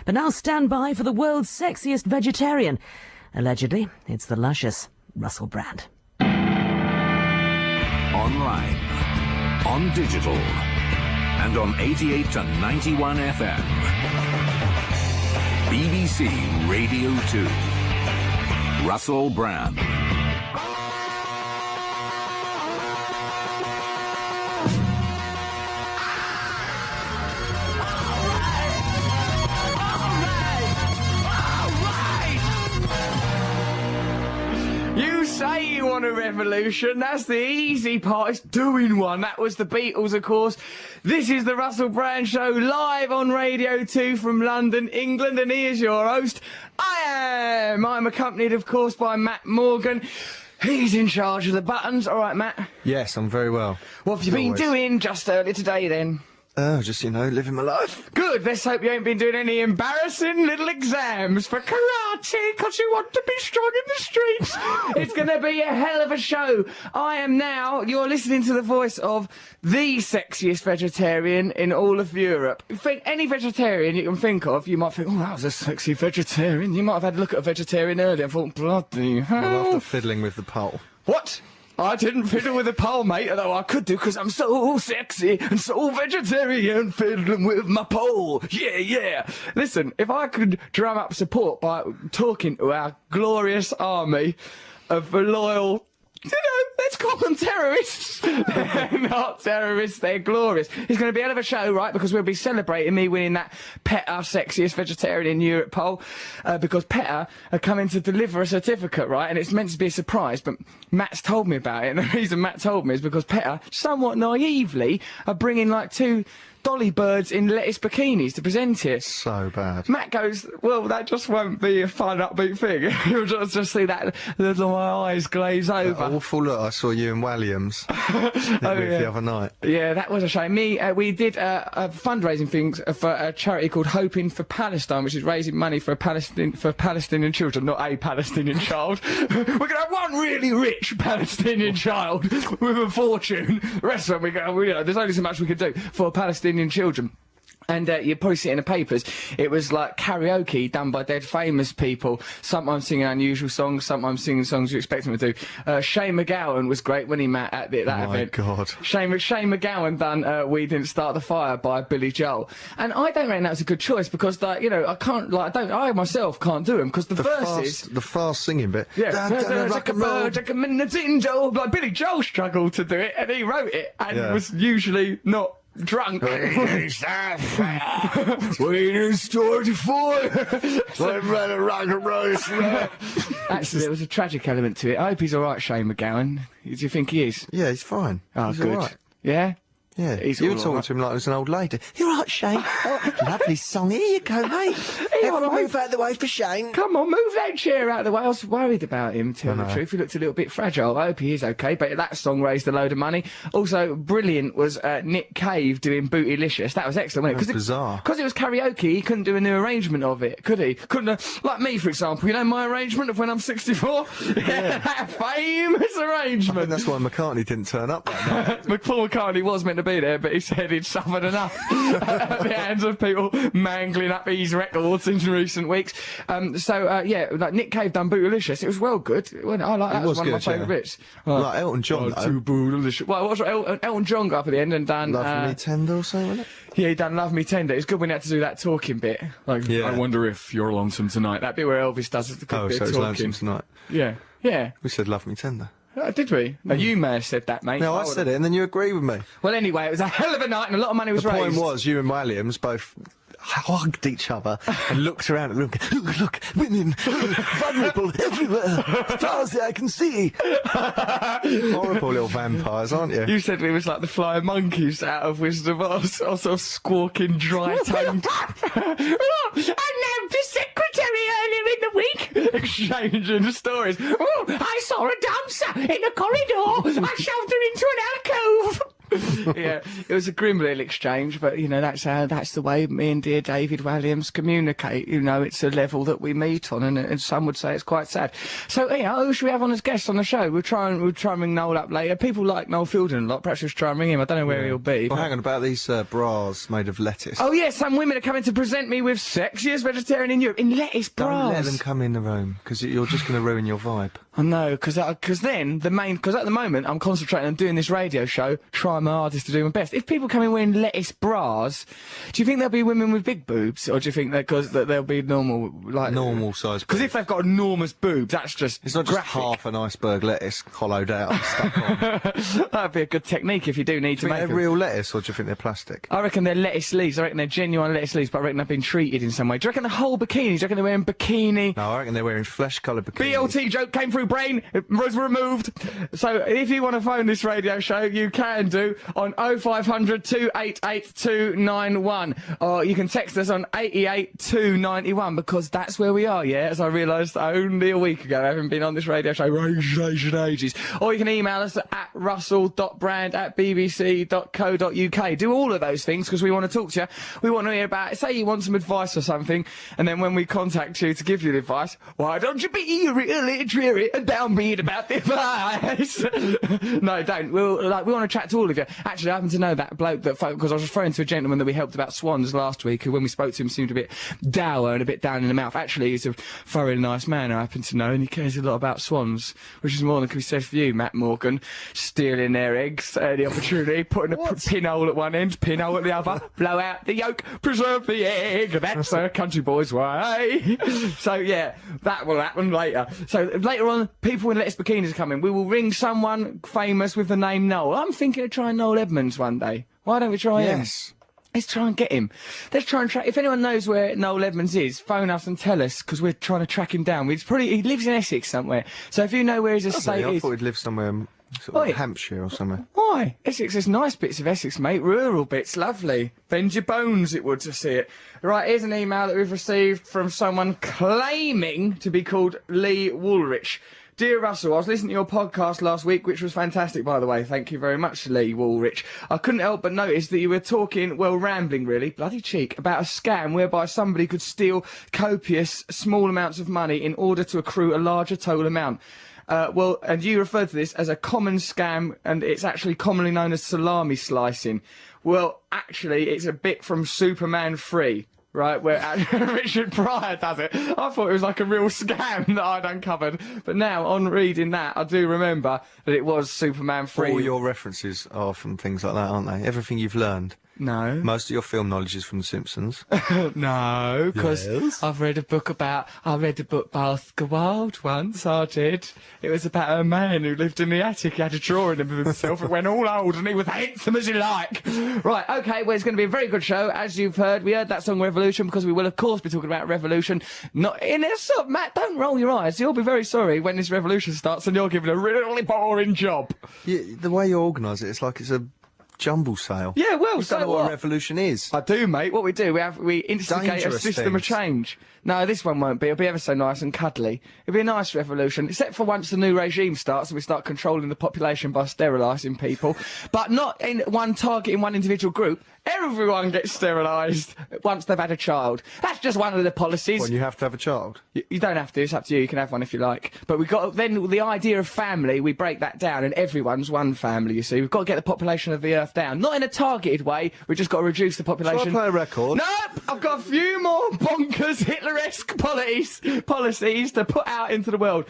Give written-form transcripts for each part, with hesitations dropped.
But now stand by for the world's sexiest vegetarian. Allegedly, it's the luscious Russell Brand. Online, on digital, and on 88 to 91 FM. BBC Radio 2. Russell Brand. You say you want a revolution, that's the easy part, it's doing one. That was the Beatles, of course. This is the Russell Brand Show, live on Radio 2 from London, England, and here's your host. I'm accompanied, of course, by Matt Morgan. He's in charge of the buttons. All right, Matt? Yes, I'm very well. What have you been doing just earlier today, then? Just, living my life. Good, let's hope you ain't been doing any embarrassing little exams for karate, because you want to be strong in the streets. It's going to be a hell of a show. You're listening to the voice of the sexiest vegetarian in all of Europe. Any vegetarian you can think of, you might think, oh, that was a sexy vegetarian. You might have had a look at a vegetarian earlier and thought, bloody hell. Well, after fiddling with the pole. What? I didn't fiddle with the pole, mate, although I could do, because I'm so sexy and so vegetarian, fiddling with my pole. Yeah. Listen, if I could drum up support by talking to our glorious army of loyal, let's call them terrorists. They're not terrorists, they're glorious. It's going to be a hell of a show, right, because we'll be celebrating me winning that PETA Sexiest Vegetarian in Europe poll, because PETA are coming to deliver a certificate, right, and it's meant to be a surprise, but Matt's told me about it, and the reason Matt told me is because PETA, somewhat naively, are bringing like 2 dolly birds in lettuce bikinis to present it. So bad. Matt goes, well, that just won't be a fun, upbeat thing. You'll just see that little my eyes glaze over. That awful look I saw you in Williams the other night. Yeah, that was a shame. We did a fundraising thing for a charity called Hoping for Palestine, which is raising money for Palestinian children, not a Palestinian child. We're going to have one really rich Palestinian child with a fortune. The rest of them, there's only so much we can do for Palestinian children. And you'd probably see it in the papers. It was like karaoke done by dead famous people. Sometimes singing unusual songs, sometimes singing songs you expect them to do. Shane MacGowan was great when he met at that event. My God. Shane MacGowan done We Didn't Start the Fire by Billy Joel. And I don't reckon that was a good choice because, I myself can't do them because the verses. The fast singing bit. Yeah. Like a minute in Joel. Like Billy Joel struggled to do it and he wrote it and was usually not drunk. We didn't start the fire. Actually, there was a tragic element to it. I hope he's alright, Shane MacGowan. Do you think he is? Yeah, he's fine. Oh, he's good. Right. Yeah? Yeah, you were talking to him like he was an old lady. You're right, Shane. Lovely song. Here you go, mate. Everyone move out of the way for Shane. Come on, move that chair out of the way. I was worried about him, to tell the truth. He looked a little bit fragile. I hope he is okay, but that song raised a load of money. Also, brilliant was Nick Cave doing Bootylicious. That was excellent, wasn't it? Bizarre. Because it was karaoke, he couldn't do a new arrangement of it, could he? Couldn't like me, for example. You know my arrangement of When I'm 64? Yeah. That famous arrangement. I think that's why McCartney didn't turn up that night. Paul McCartney was meant to be there, but he said he'd suffered enough at the hands of people mangling up his records in recent weeks. Like Nick Cave done Bootylicious. It was well good. I like that. It was one of my favourite bits. Like Elton John, though. Bootylicious. Well, what's Elton John got up at the end and done... Love Me Tender or something, wasn't it? Yeah, he done Love Me Tender. It's good when he had to do that talking bit. Like, I wonder if you're lonesome tonight. That bit where Elvis does the good bit of talking. Lonesome Tonight. Yeah. We said Love Me Tender. Did we? No, you may have said that, mate. No, I said it, and then you agree with me. Well, anyway, it was a hell of a night, and a lot of money was raised. The point was, you and Williams both hugged each other and looked around and look, women, vulnerable everywhere, as far as the eye can see. Horrible little vampires, aren't you? You said we was like the flying monkeys out of Wizard of Oz, also squawking, dry-tongued. Oh, I nabbed the secretary earlier in the week, exchanging stories. Oh, I saw a dancer in a corridor. I shoved her into an alcove. Yeah, it was a grim little exchange, but, you know, that's the way me and dear David Williams communicate. You know, it's a level that we meet on, and some would say it's quite sad. So, you know, who should we have on as guests on the show? We'll try and ring Noel up later. People like Noel Fielding a lot. Perhaps we'll try and ring him. I don't know where he'll be. Well, hang on, about these bras made of lettuce. Oh, yeah, some women are coming to present me with sexiest vegetarian in Europe in lettuce bras. Don't let them come in the room, because you're just going to ruin your vibe. I know, because then because at the moment I'm concentrating on doing this radio show, trying my hardest to do my best. If people come in wearing lettuce bras, do you think there'll be women with big boobs, or do you think that they'll be normal, like normal size? Because if they've got enormous boobs, that's just it's not just graphic. half an iceberg lettuce hollowed out and stuck on. That'd be a good technique if you do need to make they're them. real lettuce, or do you think they're plastic? I reckon they're lettuce leaves. I reckon they're genuine lettuce leaves, but I reckon they've been treated in some way. Do you reckon the whole bikini? Do you reckon they're wearing bikini? No, I reckon they're wearing flesh-coloured bikinis. BLT joke came through brain, it was removed. So if you want to phone this radio show, you can do on 0500 288 291, or you can text us on 88 291, because that's where we are, yeah, as I realised only a week ago. I haven't been on this radio show ages. Or you can email us at russell.brand@bbc.co.uk. Do all of those things, because we want to talk to you. We want to hear about, say you want some advice or something, and then when we contact you to give you the advice, why don't you be really dreary and downbeat about the advice? No, don't. We want to chat to all of you. Actually, I happen to know that bloke because I was referring to a gentleman that we helped about swans last week, who when we spoke to him seemed a bit dour and a bit down in the mouth. Actually, he's a thoroughly nice man, I happen to know, and he cares a lot about swans, which is more than can be said for you, Matt Morgan. Stealing their eggs at the opportunity, putting a pinhole at one end, pinhole at the other, blow out the yolk, preserve the egg. That's a country boy's way. So, yeah, that will happen later. So, later on, people in lettuce bikinis are coming. We will ring someone famous with the name Noel. I'm thinking of trying Noel Edmonds one day. Why don't we try him? Yes. Let's try and get him. Let's try and track. If anyone knows where Noel Edmonds is, phone us and tell us, because we're trying to track him down. He lives in Essex somewhere. So if you know where his estate I is, thought he'd live somewhere, sort of Hampshire or somewhere. why? Essex has nice bits of Essex, mate. Rural bits, lovely. Bend your bones, it would, to see it. Right, here's an email that we've received from someone claiming to be called Lee Woolrich. Dear Russell, I was listening to your podcast last week, which was fantastic, by the way. Thank you very much, Lee Woolrich. I couldn't help but notice that you were talking, well, rambling really, bloody cheek, about a scam whereby somebody could steal copious, small amounts of money in order to accrue a larger total amount. Well, and you referred to this as a common scam, and it's actually commonly known as salami slicing. Well, actually, it's a bit from Superman 3. Right, where Richard Pryor does it. I thought it was like a real scam that I'd uncovered. But now, on reading that, I do remember that it was Superman 3. All your references are from things like that, aren't they? Everything you've learned. No. Most of your film knowledge is from The Simpsons. No, because Yes. I read a book by Oscar Wilde once, I did. It was about a man who lived in the attic. He had a drawing of himself. It went all old and he was handsome as you like. Right, okay, well, it's going to be a very good show, as you've heard. We heard that song Revolution because we will, of course, be talking about revolution. Not in this, Matt, don't roll your eyes. You'll be very sorry when this revolution starts and you're given a really boring job. Yeah, the way you organise it, it's like it's a jumble sale. Yeah, well, you so don't know what what? a revolution is. I do, mate. What we do, we instigate Dangerous a system of things. change. No, this one won't be. It'll be ever so nice and cuddly. It'll be a nice revolution, except for once the new regime starts and we start controlling the population by sterilising people. But not in one target in one individual group. Everyone gets sterilised once they've had a child. That's just one of the policies. When you have to have a child. You don't have to, it's up to you, you can have one if you like. But we've got, then the idea of family, we break that down and everyone's one family, you see. We've got to get the population of the Earth down. Not in a targeted way, we've just got to reduce the population. Shall I play a record? Nope! I've got a few more bonkers Hitler-esque policies to put out into the world.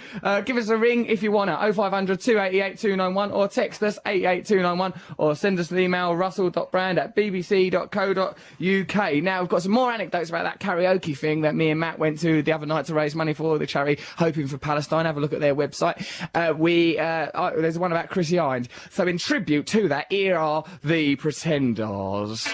Give us a ring if you want to, 0500 288 291, or text us 88291, or send us an email, russell.brand@bbc.co.uk. Now, we've got some more anecdotes about that karaoke thing that me and Matt went to the other night to raise money for the charity Hoping for Palestine. Have a look at their website. There's one about Chrissy Hynde. So in tribute to that, here are the Pretenders.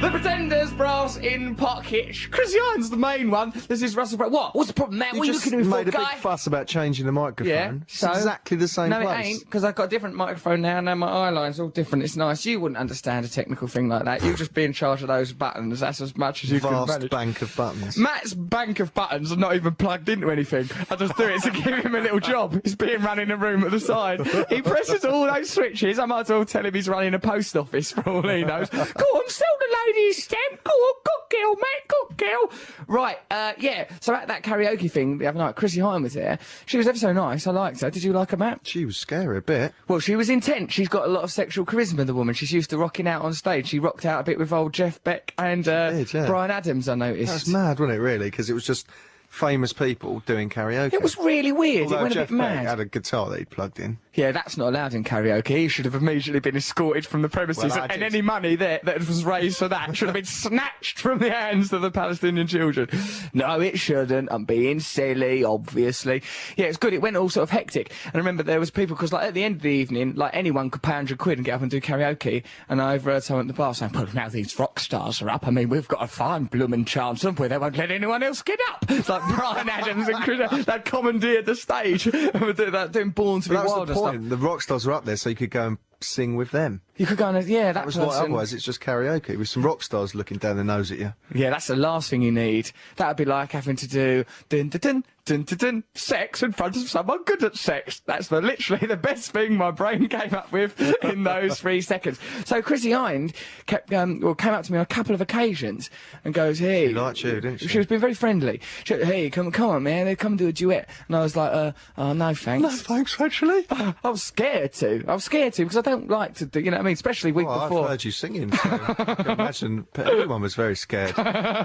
The Pretenders brass in pocket. Chrissy Hines, the main one. This is Russell Brand. What? What's the problem, man? What are you looking at me for, made a guy? big fuss about changing the microphone. Yeah, It's exactly the same no, place. it ain't, because I've got a different microphone now, and now my eye line's all different. It's nice. You wouldn't understand a technical thing like that. You'll just be in charge of those buttons. That's as much as you can Vast manage. bank of buttons. Matt's bank of buttons are not even plugged into anything. I just do it to give him a little job. He's being run in a room at the side. He presses all those switches. I might as well tell him he's running a post office for all he knows. Go on, sell the lady's stamp. Go on, good girl, Matt, good girl. Right, yeah. So at that karaoke thing the other night, Chrissy Hine was there. She was ever so nice. I liked her. Did you like her, Matt? She was scary a bit. Well, she was intense. She's got a lot of sexual charisma, the woman. She's used to rocking out on stage. She rocked out a bit with old Jeff Beck and did, yeah. Brian Adams, I noticed. That's mad, wasn't it, really? Because it was just famous people doing karaoke. It was really weird. Although it went Jeff a bit mad. Beck had a guitar that he'd plugged in. Yeah, that's not allowed in karaoke. He should have immediately been escorted from the premises, Well, I and did. any money that was raised for that should have been snatched from the hands of the Palestinian children. No, it shouldn't. I'm being silly, obviously. Yeah, it's good. It went all sort of hectic. And I remember there was people, because like at the end of the evening, like anyone could pay £100 and get up and do karaoke. And I overheard someone at the bar saying, well, now these rock stars are up. I mean, we've got a fine blooming chance, haven't we? They won't let anyone else get up. It's like Brian Adams and Chris, that commandeered the stage. And were doing Born to Be But that Wild was the and stuff. point. The rock stars were up there so you could go and sing with them. You could go and, yeah, That was why otherwise it's just karaoke with some rock stars looking down their nose at you. Yeah, that's the last thing you need. That would be like having to do dun dun dun dun dun dun sex in front of someone good at sex. That's literally the best thing my brain came up with in those 3 seconds. So Chrissy Hine came up to me on a couple of occasions and goes, "Hey," She liked you, didn't she? She was being very friendly. She said, "Hey, come on, man, they come do a duet." And I was like, "Oh, no, thanks." No, thanks, actually. I was scared to because I don't like to do, you know what I mean? Especially week Well, before. I've heard you singing, so I can imagine everyone was very scared. There's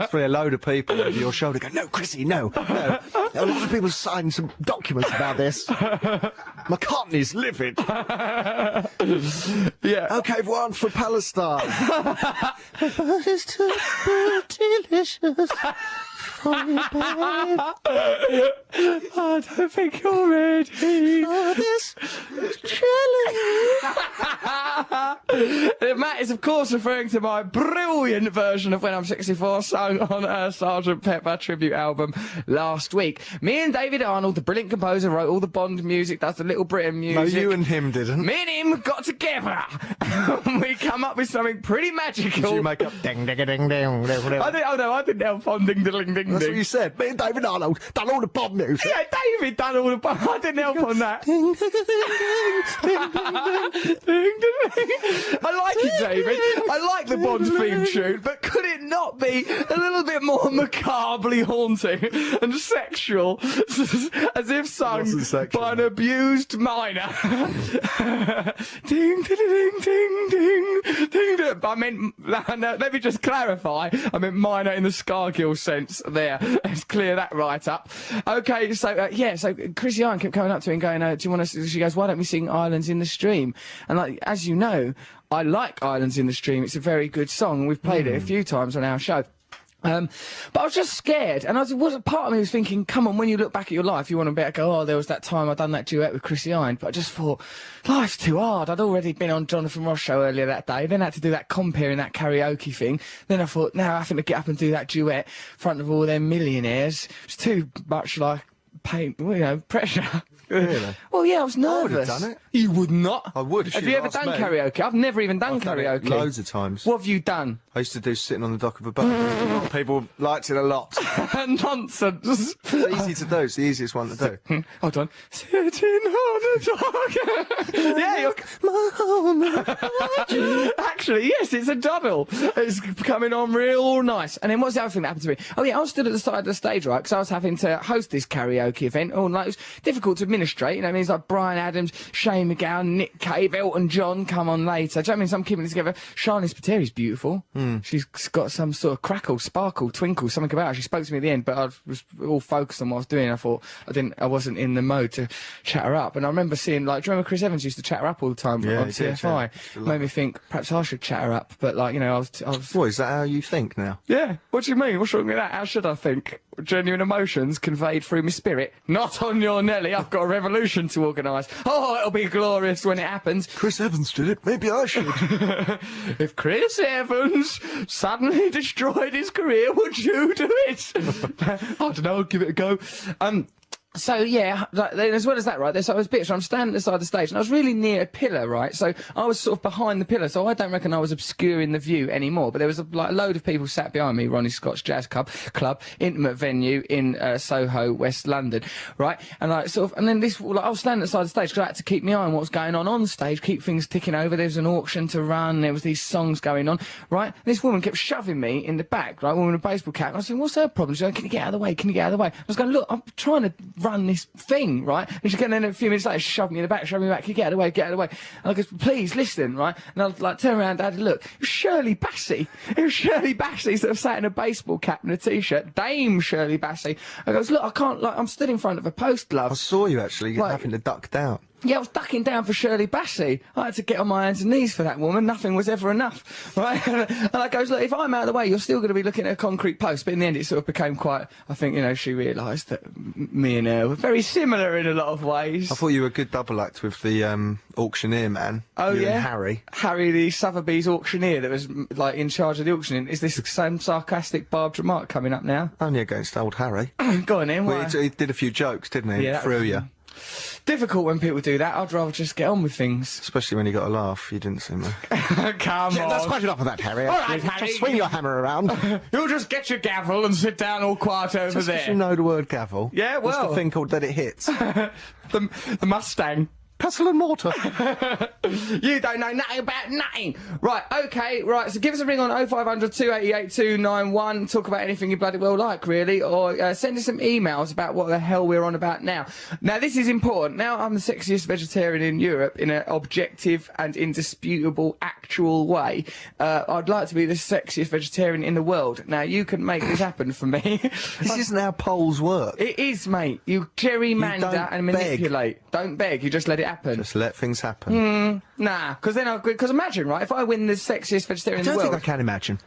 probably a load of people over your shoulder go, "No, Chrissy, no, no." A lot of people signed some documents about this. McCartney's livid. Yeah. Okay, everyone, for Palestine. It's too delicious for you, babe. I don't think you're ready. For this chilling. Matt is, of course, referring to my brilliant version of When I'm 64, sung on a Sgt. Pepper tribute album last week. Me and David Arnold, the brilliant composer, wrote all the Bond music, does the Little Britain music. No, you and him didn't. Me and him got together. We come up with something pretty magical. Did you make up ding ding ding ding whatever? I didn't help on ding ding ding. That's what you said. Me and David Arnold done all the Bob music. Yeah, David done all the. I didn't help on that. Ding ding ding ding ding ding. I like it, David. I like the Bond theme tune, but could it not be a little bit more macabrely haunting and sexual, as if sung Wasn't sexual, by an no. abused minor? Ding, ding, ding, ding, ding, ding, ding. I meant, no, let me just clarify. I meant minor in the Scargill sense there. Let's clear that right up. Okay, so, yeah, so Chrissy Hine kept coming up to me and going, do you want to, she goes, why don't we sing Islands in the Stream? And like, as you know, I like Islands in the Stream. It's a very good song. We've played it a few times on our show. But I was just scared, and part of me was thinking, come on, when you look back at your life, you want to be able to go, oh, there was that time I done that duet with Chrissy Hine, but I just thought, life's too hard. I'd already been on Jonathan Ross show earlier that day, then had to do that compere in that karaoke thing, then I thought, now I have to get up and do that duet in front of all them millionaires. It's too much like pain, you know, pressure. Really? Well, yeah, I was nervous. I would have done it. You would not? I would, if Have you'd you ever asked done me. karaoke? I've never even done I've done it karaoke. loads of times. What have you done? I used to do Sitting on the Dock of a Boat. A lot of people liked it a lot. Nonsense. It's easy to do. It's the easiest one to do. Hold on. Sitting on the dock. Yeah, you're... My home. Actually, yes, it's a double. It's coming on real nice. And then what's the other thing that happened to me? Oh, yeah, I was stood at the side of the stage, right, because I was having to host this karaoke event. Oh, like, it was difficult to administrate. You know, it means like Brian Adams, Shane McGowan, Nick Cave, Elton John come on later. Do you know what I mean? So I'm keeping it together. Charlize Spiteri's beautiful. She's got some sort of crackle, sparkle, twinkle, something about her. She spoke to me at the end, but I was all focused on what I was doing. I thought I wasn't in the mode to chat her up. And I remember seeing, like, do you remember Chris Evans used to chat her up all the time Yeah, on he did, TFI? yeah. Made me think perhaps I should chat her up. But, like, you know, I was What, is that how you think now? yeah. What do you mean? What's wrong with that? How should I think? genuine emotions conveyed through my spirit. Not on your Nelly. I've got a revolution to organise. Oh, it'll be glorious when it happens. Chris Evans did it. Maybe I should. If Chris Evans suddenly destroyed his career, would you do it? I don't know. I'll give it a go. So yeah, then as well as that, right, so I was a bit, so I'm standing at the side of the stage, and I was really near a pillar, right, so I was sort of behind the pillar, so I don't reckon I was obscuring the view anymore, but there was a load of people sat behind me, Ronnie Scott's Jazz Club, intimate venue in Soho, West London, right, and and then this, I was standing at the side of the stage, because I had to keep my eye on what was going on stage, keep things ticking over, there was an auction to run, there was these songs going on, right, and this woman kept shoving me in the back, right, woman with a baseball cap, and I was saying, what's her problem? She's like, can you get out of the way, can you get out of the way? I was going, look, I'm trying to run this thing, right? And she then a few minutes later, she shoved me in the back, can you get out of the way, get out of the way? And I goes, please, listen, right? And I like turn around and I had a look. It was Shirley Bassey. It was Shirley Bassey sort of sat in a baseball cap and a t-shirt. Dame Shirley Bassey. I goes, look, I can't, I'm stood in front of a post, love. I saw you actually having to duck down. Yeah, I was ducking down for Shirley Bassey. I had to get on my hands and knees for that woman. Nothing was ever enough, right? And I goes, look, if I'm out of the way, you're still going to be looking at a concrete post. But in the end, it sort of became quite, I think, you know, she realised that me and her were very similar in a lot of ways. I thought you were a good double act with the auctioneer man. Oh, you yeah? and Harry. Harry, the Sotheby's auctioneer that was, like, in charge of the auctioning. Is this some sarcastic barbed remark coming up now? Only against old Harry. Go on then, Well, why? he did a few jokes, didn't he? Yeah, Through you. Difficult when people do that. I'd rather just get on with things. Especially when you got a laugh. You didn't seem to. Come on. That's quite enough of that, Harry. All right, Harry. Just swing your hammer around. You'll just get your gavel and sit down all quiet over Just there. 'cause you know the word gavel. Yeah, What's well. the thing called that it hits? the Mustang. Pestle and mortar. You don't know nothing about nothing. Right, okay, right, so give us a ring on 0500 288 291. Talk about anything you bloody well like, really, or send us some emails about what the hell we're on about now. Now, this is important. Now I'm the sexiest vegetarian in Europe in an objective and indisputable actual way. I'd like to be the sexiest vegetarian in the world. Now, you can make this happen for me. This isn't how polls work. It is, mate. You gerrymander and manipulate. Don't beg, you just let it happen. Just let things happen. Nah, because imagine, right, if I win the sexiest vegetarian I in don't the think world. I can imagine.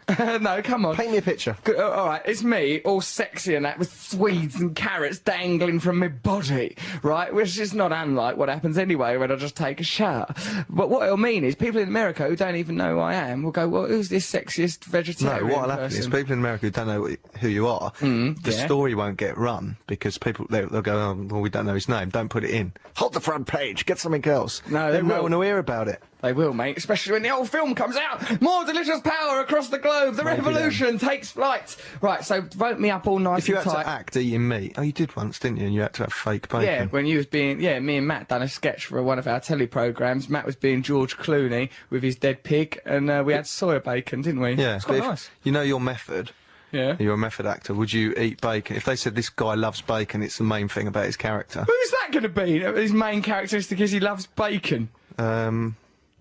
No, come on. Paint me a picture. All right, it's me, all sexy and that, with swedes and carrots dangling from my body, right? Which is not unlike what happens anyway when I just take a shower. But what it'll mean is people in America who don't even know who I am will go, well, who's this sexiest vegetarian No, what'll happen is people in America who don't know who you are, the story won't get run because people, they'll go, oh, well, we don't know his name, don't put it in. Hold the front page, get something else. No, then they no will. one will hear about it. They will, mate, especially when the whole film comes out. More delicious power across the globe. The revolution takes flight. Right, so vote me up all nice If you and had tight. to act eating meat, oh, you did once, didn't you? And you had to have fake bacon. Yeah, when you was being, me and Matt done a sketch for one of our telly programmes. Matt was being George Clooney with his dead pig, and we had soya bacon, didn't we? Yeah, It's but quite if nice. you know your method. Yeah. You're a method actor. Would you eat bacon? If they said this guy loves bacon, it's the main thing about his character. Who's that going to be? His main characteristic is he loves bacon.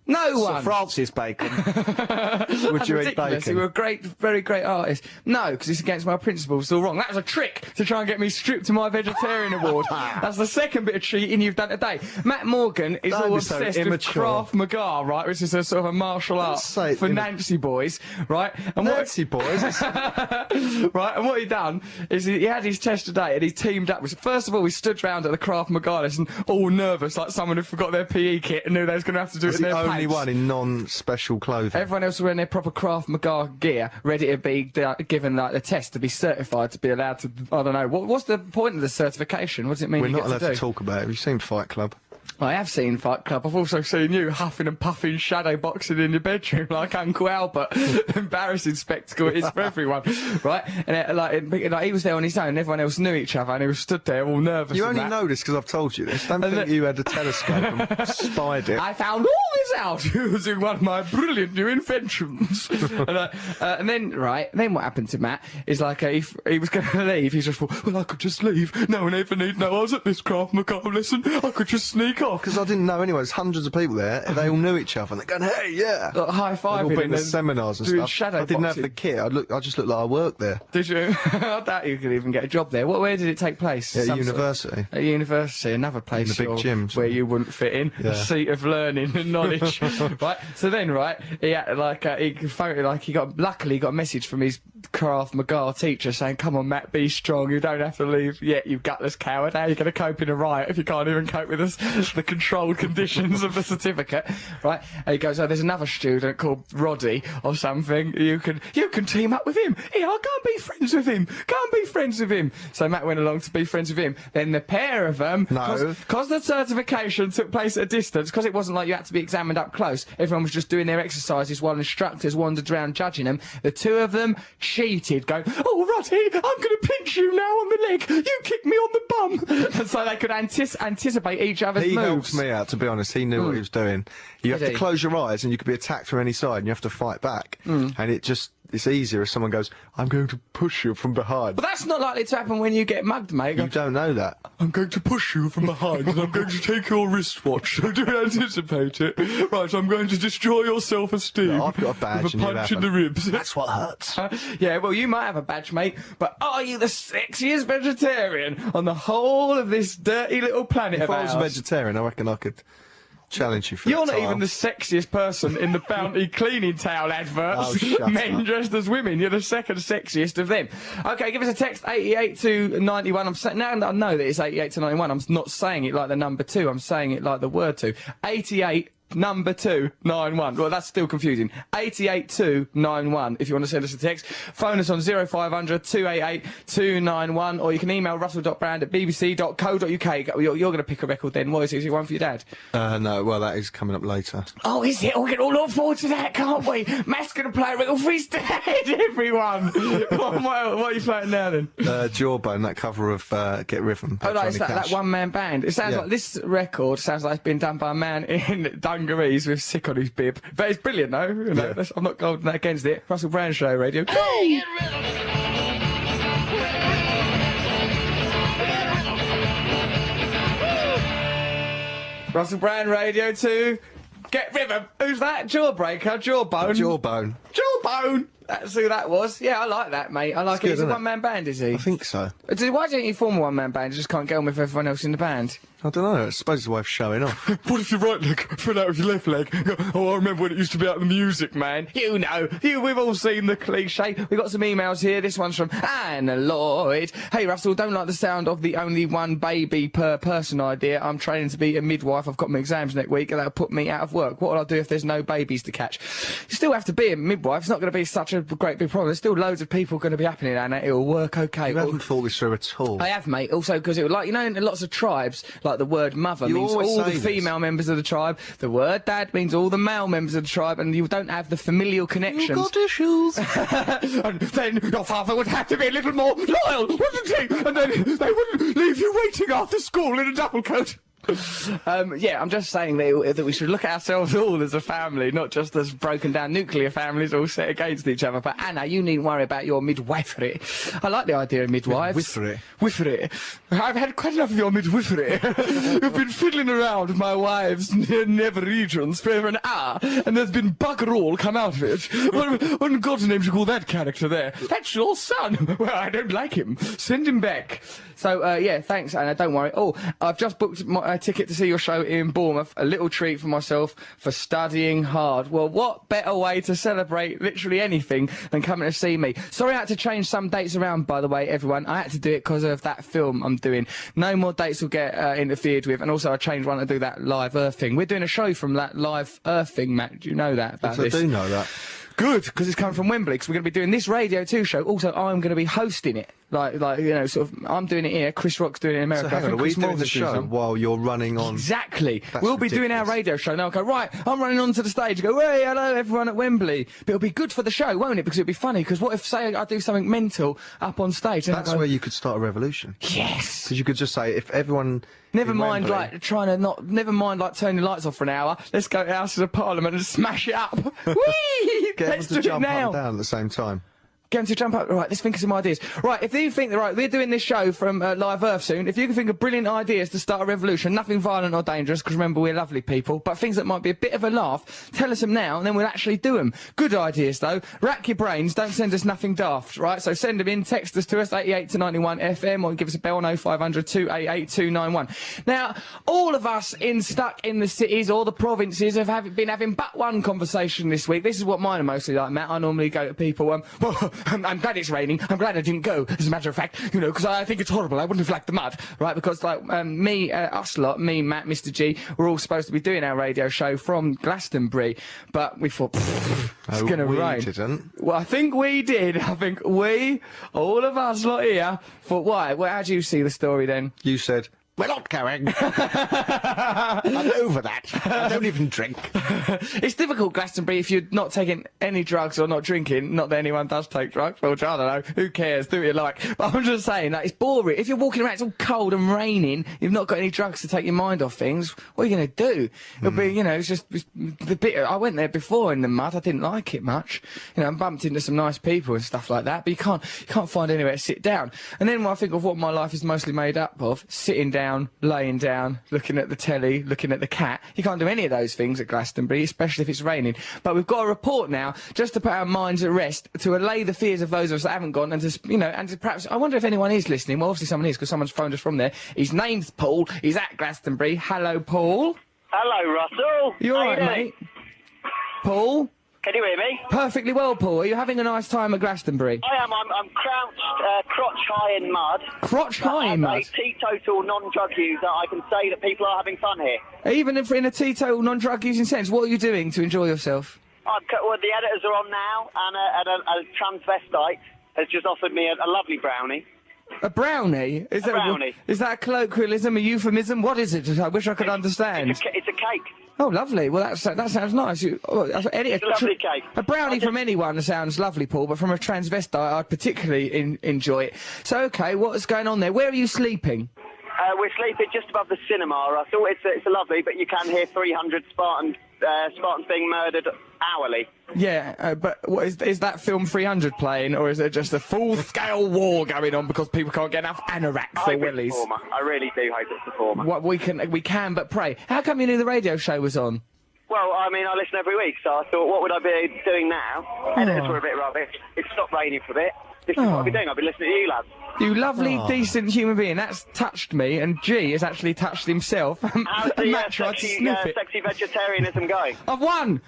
No Sir one. Francis Bacon. Would you eat Ridiculous. You bacon? were a great, very great artist. No, because it's against my principles. It's all wrong. That was a trick to try and get me stripped of my vegetarian award. That's the second bit of cheating you've done today. Matt Morgan is Don't all be so obsessed with immature. Krav Maga, right, which is a sort of a martial art say for imma- Nancy boys, right? And Nancy boys. right, and what he done is he had his test today and he teamed up with, first of all, we stood round at the Krav Maga lesson all nervous, like someone who forgot their PE kit and knew they was going to have to do He's it in the their only pants. one in non-special clothing. Everyone else wearing their proper Krav Maga gear, ready to be given like the test to be certified to be allowed to. I don't know. What's the point of the certification? What does it mean? We're you not get allowed to to talk about it. Have you seen Fight Club? I have seen Fight Club. I've also seen you huffing and puffing, shadow boxing in your bedroom like Uncle Albert. Embarrassing spectacle it is for everyone, right? And like he was there on his own. And everyone else knew each other, and he was stood there all nervous. You and only that. know this because I've told you this. Don't think you had a telescope and spied it. I found all this out using one of my brilliant new inventions. And then what happened to Matt is like he was going to leave. He just thought, well, I could just leave. No one ever need know I was at this Krav Maga lesson. I could just sneak week off. Because I didn't know anyway. There's hundreds of people there. They all knew each other. And they're going, hey, yeah. Like, high-fiving. They've all been and to then seminars and doing stuff. shadow I didn't have boxing. the kit. I just looked like I worked there. Did you? I doubt you could even get a job there. Where did it take place? At Some university. At university, another place In the big gyms. where you wouldn't fit in. Yeah. A seat of learning and knowledge. Right. So then, right, he had luckily he got a message from his Krav Maga teacher saying, "Come on, Matt, be strong. You don't have to leave yet, you gutless coward. How are you going to cope in a riot if you can't even cope with the controlled conditions of the certificate?" Right. And he goes, "Oh, there's another student called Roddy or something. You can team up with him. Here, I'll go and be friends with him. Go and be friends with him." So Matt went along to be friends with him. Then the pair of them, because the certification took place at a distance, because it wasn't like you had to be examined up close, everyone was just doing their exercises while instructors wandered around judging them. The two of them cheated, going, "Oh, Roddy, I'm going to pinch you now on the leg. You kick me on the bum." And so they could anticipate each other's He moves. helped me out, to be honest. He knew what he was doing. You have Did to he? close your eyes and you could be attacked from any side and you have to fight back. And it's easier if someone goes, "I'm going to push you from behind." But that's not likely to happen when you get mugged, mate. You don't know that. "I'm going to push you from behind and I'm going to take your wristwatch. So do anticipate it. Right, I'm going to destroy your self-esteem. No, I've got a badge with a and you punch in the haven't. ribs." That's what hurts. Yeah, well, you might have a badge, mate, but are you the sexiest vegetarian on the whole of this dirty little planet If of I was a ours? vegetarian, I reckon I could challenge you for You're the not even title. the sexiest person in the Bounty cleaning towel adverts. Oh, shut Men up. dressed as women. You're the second sexiest of them. Okay, give us a text, 88 to 91. Now that I know that it's 88 to 91, I'm not saying it like the number 2. I'm saying it like the word 2. 88 number 291. Well, that's still confusing. 88291 if you want to send us a text. Phone us on 0500 288 291, or you can email russell.brand@bbc.co.uk. You're going to pick a record then. What is it? Is it one for your dad? No, well, that is coming up later. Oh, is it? We can all look forward to that, can't we? Matt's going to play a record for his dad, everyone. what are you playing now then? Jawbone, that cover of Get Rhythm. Oh, no, Johnny it's that Cash. one-man band. It sounds Yeah. like this record sounds like it's been done by a man in dungarees with sick on his bib. But it's brilliant, though. You know, Yeah. I'm not holding that against it. Russell Brand Show Radio. Russell Brand Radio 2. Get rhythm. Who's that? Jawbreaker? Jawbone? Jawbone. Jawbone! That's who that was. Yeah, I like that, mate. I like good, it. He's a isn't it? one-man band, is he? I think so. Why don't you form a one-man band? You just can't get on with everyone else in the band. I don't know. I suppose it's a way of showing off. What if your right leg fell out of your left leg? Oh, I remember when it used to be out in the music, man. You know, we've all seen the cliche. We've got some emails here. This one's from Anna Lloyd. Hey, Russell, don't like the sound of the only one baby per person idea. I'm training to be a midwife. I've got my exams next week and that'll put me out of work. What will I do if there's no babies to catch? You still have to be a midwife. It's not going to be such a great big problem. There's still loads of people going to be happening, Anna. It'll work okay. You haven't thought this through at all. I have, mate. Also, because it would, like, you know, in lots of tribes, like the word mother You means always all the say this. female members of the tribe. The word dad means all the male members of the tribe, and you don't have the familial connections. You've got issues. And then your father would have to be a little more loyal, wouldn't he? And then they wouldn't leave you waiting after school in a double coat. Yeah, I'm just saying that we should look at ourselves all as a family, not just as broken down nuclear families all set against each other. But Anna, you needn't worry about your midwifery. I like the idea of midwives. Wifery. I've had quite enough of your midwifery. You've been fiddling around with my wife's nether regions for over an hour, and there's been bugger all come out of it. What in God's name do you call that character there? That's your son. Well, I don't like him. Send him back. So, yeah, thanks, Anna. Don't worry. Oh, I've just booked my ticket to see your show in Bournemouth. A little treat for myself for studying hard. Well, what better way to celebrate literally anything than coming to see me? Sorry I had to change some dates around, by the way, everyone. I had to do it because of that film I'm doing. No more dates will get interfered with. And also I changed one to do that live Earth thing. We're doing a show from that live Earth thing, Matt. Do you know that about Yes, this? I do know that. Good, because it's coming from Wembley, because we're going to be doing this Radio 2 show. Also, I'm going to be hosting it. Like, you know, sort of, I'm doing it here, Chris Rock's doing it in America. So hang I on, think are we Chris doing the Morgan's show some. while you're running on? Exactly. That's We'll be doing our ridiculous. radio show. Now I'll go, right, I'm running onto the stage. Go, hey, hello, everyone at Wembley. But it'll be good for the show, won't it? Because it'll be funny. Because what if, say, I do something mental up on stage? And I That's go, where you could start a revolution. yes. Because you could just say, if everyone... Never in mind, Wembley- like, trying to not... Never mind, like, turning the lights off for an hour. Let's go to the Houses of Parliament and smash it up. Whee! Get Let's everyone do to it jump up now. and down at the same time. Get to jump up. Right, let's think of some ideas. Right, if you think, right, we're doing this show from Live Earth soon. If you can think of brilliant ideas to start a revolution, nothing violent or dangerous, because remember, we're lovely people, but things that might be a bit of a laugh, tell us them now, and then we'll actually do them. Good ideas, though. Rack your brains. Don't send us nothing daft, right? So send them in, text us to us, 88 to 91 FM, or give us a bell on 0500 288 291. Now, all of us stuck in the cities or the provinces have been having but one conversation this week. This is what mine are mostly like, Matt. I normally go to people, well, I'm glad it's raining. I'm glad I didn't go, as a matter of fact, you know, because I think it's horrible. I wouldn't have liked the mud, right? Because, like, us lot, me, Matt, Mr. G, we're all supposed to be doing our radio show from Glastonbury, but we thought, it's going to rain. Didn't. Well, I think we did. I think we, all of us lot here, thought, why? Well, how do you see the story then? You said, we're not going. I'm over that. I don't even drink. It's difficult, Glastonbury, if you're not taking any drugs or not drinking. Not that anyone does take drugs. Well, I don't know. Who cares? Do what you like. But I'm just saying that it's boring. If you're walking around, it's all cold and raining, you've not got any drugs to take your mind off things, what are you going to do? It'll be, you know, it's just the bit. I went there before in the mud. I didn't like it much. You know, I bumped into some nice people and stuff like that, but you can't find anywhere to sit down. And then when I think of what my life is mostly made up of, sitting down, laying down, looking at the telly, looking at the cat. You can't do any of those things at Glastonbury, especially if it's raining. But we've got a report now, just to put our minds at rest, to allay the fears of those of us that haven't gone, and to, you know, and to perhaps, I wonder if anyone is listening. Well, obviously someone is, because someone's phoned us from there. His name's Paul. He's at Glastonbury. Hello, Paul. Hello, Russell. You all right, mate? Paul? Can you hear me? Perfectly well, Paul. Are you having a nice time at Glastonbury? I am. I'm crouched, crotch high in mud. Crotch high in mud? As a teetotal non-drug user, I can say that people are having fun here. Even if in a teetotal non-drug using sense, what are you doing to enjoy yourself? Well, the editors are on now, and a transvestite has just offered me a lovely brownie. A brownie? Is that brownie. Is that a colloquialism, a euphemism? What is it? I wish I could understand. It's a cake. Oh, lovely. Well, that sounds nice. It's a lovely cake. A brownie from anyone sounds lovely, Paul, but from a transvestite, I'd particularly enjoy it. So, okay, what's going on there? Where are you sleeping? We're sleeping just above the cinema, Russell. It's lovely, but you can hear 300 Spartans being murdered hourly. Yeah, but what is that film 300 playing, or is there just a full-scale war going on because people can't get enough anoraks or willies? I really do hope it's the former. What we can but pray. How come you knew the radio show was on? Well, I mean, I listen every week, so I thought, what would I be doing now? Editors were a bit rubbish. It stopped raining for a bit. This is what I'll be doing. I'll be listening to you, lads. You lovely, decent human being. That's touched me, and G has actually touched himself. How's the sexy vegetarianism going? I've won!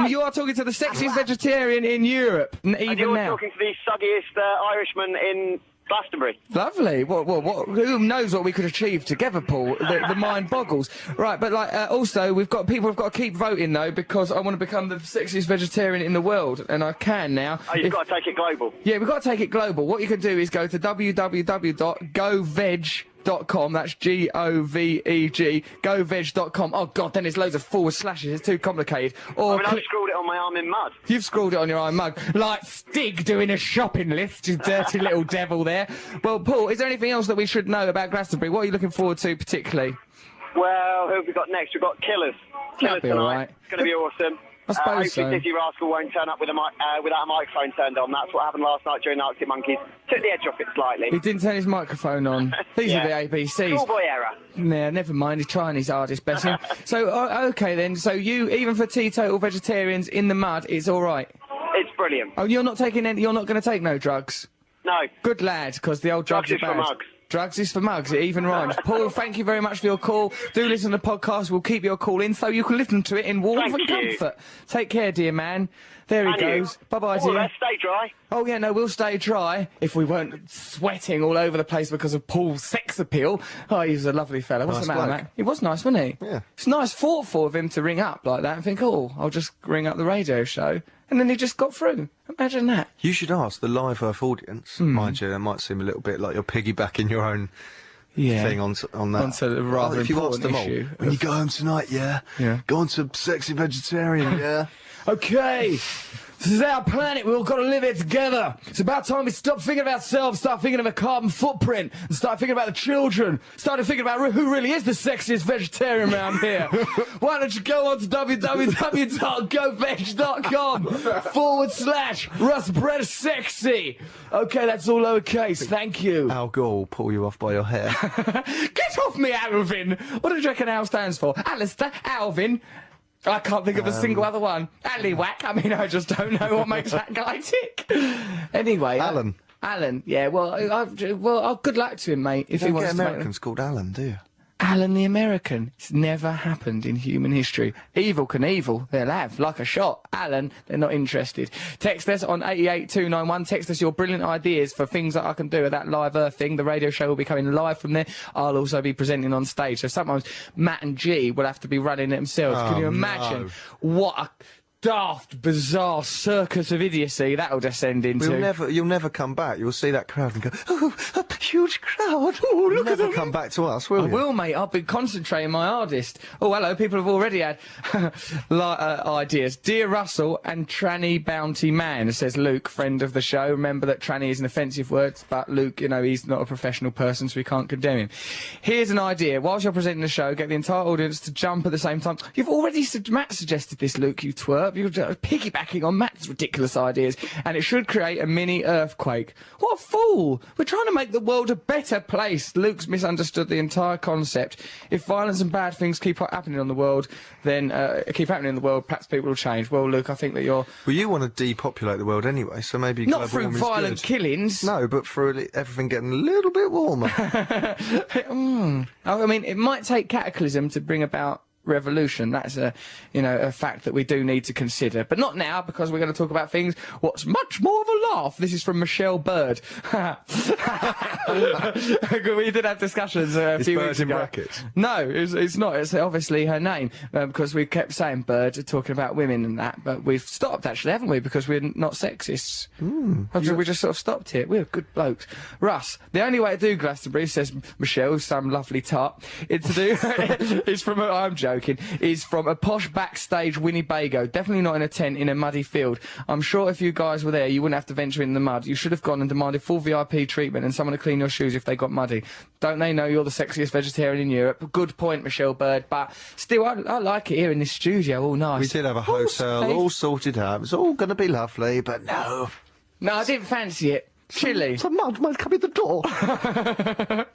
You are talking to the sexiest vegetarian in Europe, even and you're now. talking to the suggiest Irishman in Glastonbury. Lovely. What? Who knows what we could achieve together, Paul? The mind boggles. Right, but like, also, people have got to keep voting though, because I want to become the sexiest vegetarian in the world, and I can now. Oh, you've got to take it global. Yeah, we've got to take it global. What you can do is go to www.goveg.com. That's Goveg, goveg.com. Oh god, then there's loads of forward slashes. It's too complicated. Or I've scrawled it on my arm in mud. You've scrawled it on your iron mug. Like Stig doing a shopping list, you dirty little devil there. Well, Paul, is there anything else that we should know about Glastonbury? What are you looking forward to particularly? Well, who have we got next? We've got Killers. Killers tonight. Right. It's going to be awesome. I suppose so. Hopefully Dizzy Rascal won't turn up without a microphone turned on. That's what happened last night during the Arctic Monkeys. Took the edge off it slightly. He didn't turn his microphone on. These are the ABCs. Schoolboy error. Nah, never mind. He's trying his hardest, bless him. So, okay then. So you, even for teetotal vegetarians in the mud, it's all right. It's brilliant. Oh, you're not taking any. You're not going to take no drugs. No. Good lad, because the old drugs are bad. Drugs is for mugs. Drugs is for mugs, it even rhymes. Paul, thank you very much for your call. Do listen to the podcast, we'll keep your call in so you can listen to it in warmth and comfort. Take care, dear man. There he goes. Bye-bye, dear. Stay dry. Oh, yeah, no, we'll stay dry if we weren't sweating all over the place because of Paul's sex appeal. Oh, he's a lovely fella. What's the matter, Matt? He was nice, wasn't he? Yeah. It's nice thoughtful of him to ring up like that and think, oh, I'll just ring up the radio show. And then he just got through. Imagine that. You should ask the Live Earth audience. Mind you, it might seem a little bit like you're piggybacking your own thing on that. Onto a rather if you ask them all, issue. when you go home tonight, go on to Sexy Vegetarian, yeah? Okay. This is our planet. We've all got to live it together. It's about time we stop thinking of ourselves, start thinking of a carbon footprint, and start thinking about the children. Start thinking about who really is the sexiest vegetarian around here. Why don't you go on to www.goveg.com/Russ Bread Sexy. Okay, that's all lowercase. Thank you. Al Gore will pull you off by your hair. Get off me, Alvin. What do you reckon Al stands for? Alistair, Alvin. I can't think of a single other one. Allywhack. I mean, I just don't know what makes that guy tick. Anyway, Alan. Alan. Yeah. Well, good luck to him, mate. If You he don't wants get to Americans called Alan, do you? Alan the American. It's never happened in human history. Evil can evil. They'll have, like a shot. Alan, they're not interested. Text us on 88291. Text us your brilliant ideas for things that I can do at that Live Earth thing. The radio show will be coming live from there. I'll also be presenting on stage. So sometimes Matt and G will have to be running it themselves. Can you imagine what a daft, bizarre circus of idiocy that'll descend into? You'll never come back. You'll see that crowd and go, oh, a huge crowd. Oh, look at them. Never come back to us, will you? I will, mate. I've been concentrating my hardest. Oh, hello. People have already had ideas. Dear Russell and Tranny Bounty Man, says Luke, friend of the show. Remember that tranny is an offensive word, but Luke, you know, he's not a professional person, so we can't condemn him. Here's an idea. Whilst you're presenting the show, get the entire audience to jump at the same time. You've already Matt suggested this, Luke, you twerp. You're piggybacking on Matt's ridiculous ideas, and it should create a mini earthquake. What a fool! We're trying to make the world a better place. Luke's misunderstood the entire concept. If violence and bad things keep happening in the world, then perhaps people will change. Well, Luke, I think that you're... Well, you want to depopulate the world anyway, so maybe not through violent killings. No, but through everything getting a little bit warmer. I mean, it might take cataclysm to bring about revolution. That's a fact that we do need to consider, but not now, because we're going to talk about things what's much more of a laugh. This is from Michelle Bird. We did have discussions a few weeks ago. In brackets? No, it's not. It's obviously her name, because we kept saying Bird, talking about women and that, but we've stopped actually, haven't we? Because we're not sexists. We just sort of stopped it. We're good blokes. Russ, the only way to do Glastonbury, says Michelle, some lovely tart, it's to do. It's from I'm joking. Is from a posh backstage Winnebago, definitely not in a tent in a muddy field. I'm sure if you guys were there, you wouldn't have to venture in the mud. You should have gone and demanded full VIP treatment and someone to clean your shoes if they got muddy. Don't they know you're the sexiest vegetarian in Europe? Good point, Michelle Bird, but still, I like it here in this studio, all nice. We did have a hotel, all sorted out. It was all going to be lovely, but no. No, I didn't fancy it. Chilly. Some mud might come in the door. I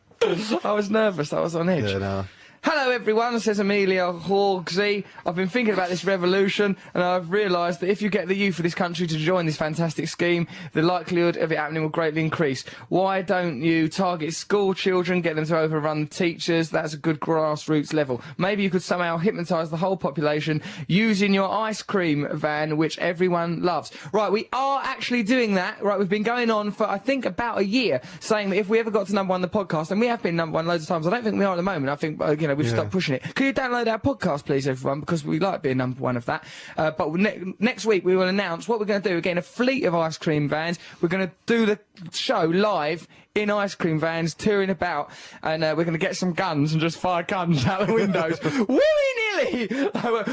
was nervous, I was on edge. Yeah, no. Hello everyone, says Amelia Hawksey. I've been thinking about this revolution, and I've realised that if you get the youth of this country to join this fantastic scheme, the likelihood of it happening will greatly increase. Why don't you target school children, get them to overrun the teachers? That's a good grassroots level. Maybe you could somehow hypnotise the whole population using your ice cream van, which everyone loves. Right, we are actually doing that. Right, we've been going on for, I think, about a year, saying that if we ever got to #1 the podcast, and we have been #1 loads of times, I don't think we are at the moment. I think, we've stopped pushing it. Can you download our podcast, please, everyone? Because we like being #1 of that. But next week we will announce what we're going to do. We're getting a fleet of ice cream vans. We're going to do the show live in ice cream vans, touring about, and we're going to get some guns and just fire guns out the windows. Willy-nilly!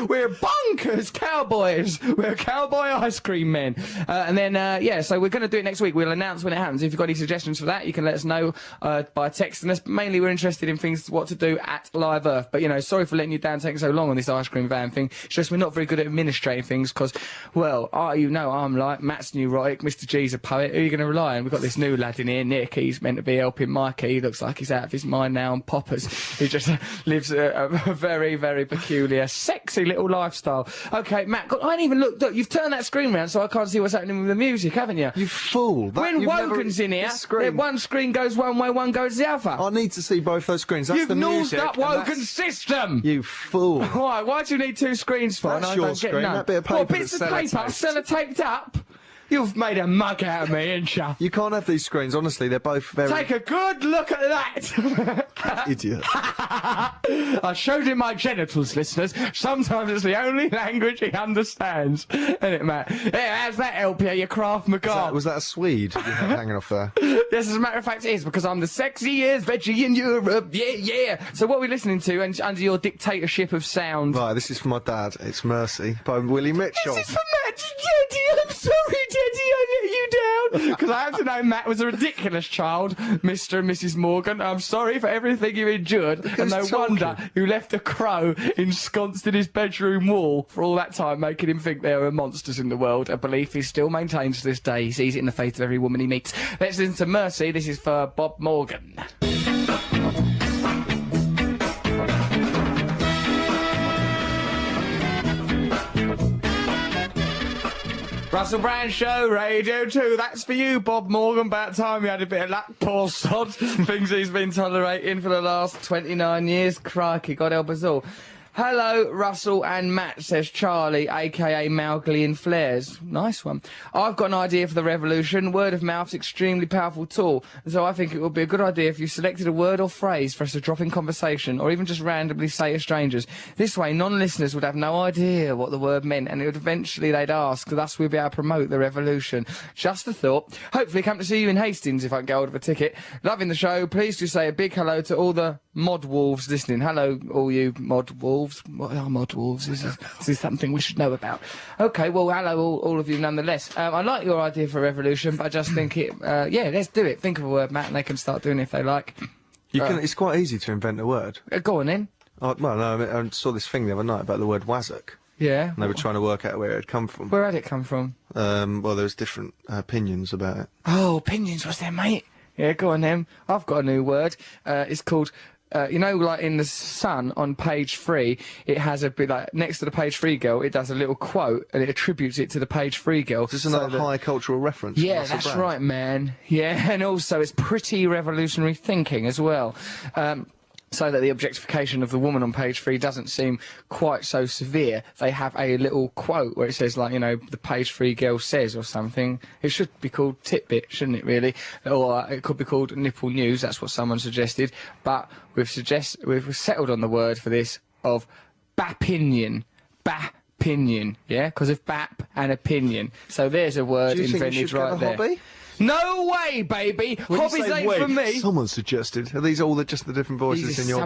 We're bonkers cowboys. We're cowboy ice cream men. And then, so we're going to do it next week. We'll announce when it happens. If you've got any suggestions for that, you can let us know by texting us. Mainly, we're interested in things, what to do at Live Earth. But, sorry for letting you down, taking so long on this ice cream van thing. It's just we're not very good at administrating things because, well, I'm like, Matt's neurotic, Mr. G's a poet. Who are you going to rely on? We've got this new lad in here, Nick. He's meant to be helping Mikey. He looks like he's out of his mind now on poppers. He just lives a very, very peculiar, sexy little lifestyle. Okay, Matt, I ain't even looked. Look, you've turned that screen round so I can't see what's happening with the music, haven't you? You fool. When Wogan's in here, one screen goes one way, one goes the other. I need to see both those screens. That's the music. You've nosed up Wogan's system! You fool. Why do you need two screens for? That's your screen, that bit of paper. What, bits of paper sellotaped up? You've made a mug out of me, ain't you? You can't have these screens, honestly, they're both very... Take a good look at that! Idiot. I showed him my genitals, listeners. Sometimes it's the only language he understands. Isn't it, Matt? Yeah, how's that help you, you Krav Maga? Was that a Swede you had hanging off there? Yes, as a matter of fact, it is, because I'm the sexiest veggie in Europe. Yeah, yeah. So what are we listening to under your dictatorship of sound? Right, this is for my dad. It's Mercy by Willie Mitchell. This is for Matt. Yeah, I'm sorry, Daddy, I let you down. Because I have to know Matt was a ridiculous child, Mr. and Mrs. Morgan. I'm sorry for everything you endured. And no wonder you left a crow ensconced in his bedroom wall for all that time, making him think there were monsters in the world. A belief he still maintains to this day. He sees it in the face of every woman he meets. Let's listen to Mercy. This is for Bob Morgan. Russell Brand Show, Radio 2. That's for you, Bob Morgan. About time you had a bit of luck, poor sod. Things he's been tolerating for the last 29 years. Crikey, God help us all. Hello, Russell and Matt, says Charlie, a.k.a. Mowgli in Flares. Nice one. I've got an idea for the revolution. Word of mouth's extremely powerful tool, so I think it would be a good idea if you selected a word or phrase for us to drop in conversation, or even just randomly say to strangers. This way, non-listeners would have no idea what the word meant, and it would eventually they'd ask, thus we'd be able to promote the revolution. Just a thought. Hopefully come to see you in Hastings if I can get hold of a ticket. Loving the show. Please do say a big hello to all the mod wolves listening. Hello, all you mod wolves. What are mod wolves? This is something we should know about. Okay, well, hello, all of you, nonetheless. I like your idea for a revolution, but I just think it... yeah, let's do it. Think of a word, Matt, and they can start doing it if they like. You can. It's quite easy to invent a word. Go on, then. Well, no, I saw this thing the other night about the word wazzock. Yeah. And they were trying to work out where it had come from. Where had it come from? Well, there's different opinions about it. Oh, opinions, was there, mate? Yeah, go on, then. I've got a new word. It's called... you know, like in The Sun on page 3, it has a bit like next to the page 3 girl, it does a little quote and it attributes it to the page 3 girl. This is another high cultural reference. Yeah, that's right, man. Yeah, and also it's pretty revolutionary thinking as well. So that the objectification of the woman on page 3 doesn't seem quite so severe. They have a little quote where it says, like, you know, the page 3 girl says or something. It should be called Titbit, shouldn't it, really? Or it could be called Nipple News, that's what someone suggested. But we've settled on the word for this of bapinion. Bapinion, yeah? Because of bap and opinion. So there's a word invented right there. Hobby? No way, baby! Hobbies ain't for me! Someone suggested. Are these all just the different voices in your...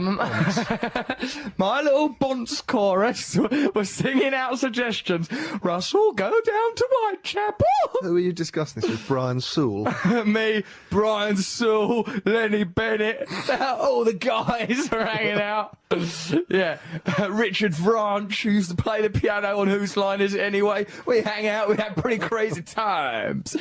My little Bonce chorus was singing out suggestions. Russell, go down to Whitechapel! Who were you discussing this with? Brian Sewell? Me, Brian Sewell, Lenny Bennett, all the guys are hanging out. Yeah, Richard Branch, who used to play the piano on Whose Line Is It Anyway? We hang out, we have pretty crazy times.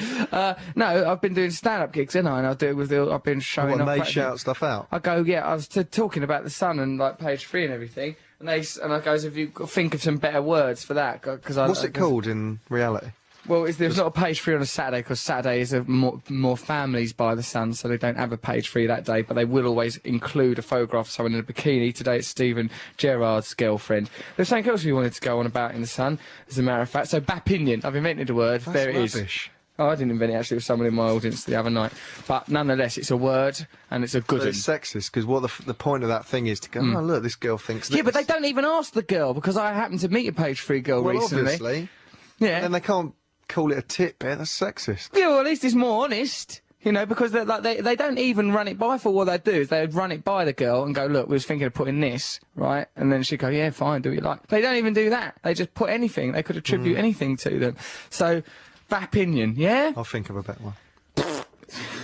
No, I've been doing stand-up gigs, haven't I? And I've been showing off. And they shout stuff out? I go, yeah, I was talking about The Sun and, like, page 3 and everything. And I goes, have you think of some better words for that? What's it called in reality? Well, there's not a page 3 on a Saturday, because Saturday is more families by The Sun, so they don't have a page 3 that day, but they will always include a photograph of someone in a bikini. Today it's Stephen Gerrard's girlfriend. There's something else we wanted to go on about in The Sun, as a matter of fact. So, bapinion. I've invented a word. That's there it rubbish. is. Oh, I didn't invent it, actually. It was someone in my audience the other night. But nonetheless, it's a word, and it's a good one. It's sexist, because what the point of that thing is to go, oh, look, this girl thinks this. Yeah, but they don't even ask the girl, because I happened to meet a page 3 girl recently. Obviously. Yeah. And they can't call it a titbit. That's sexist. Yeah, well, at least it's more honest. You know, because they don't even run it by. For what they do is they run it by the girl and go, look, we was thinking of putting this, right? And then she'd go, yeah, fine, do what you like. They don't even do that. They just put anything. They could attribute anything to them. So, opinion, yeah? I'll think of a better one.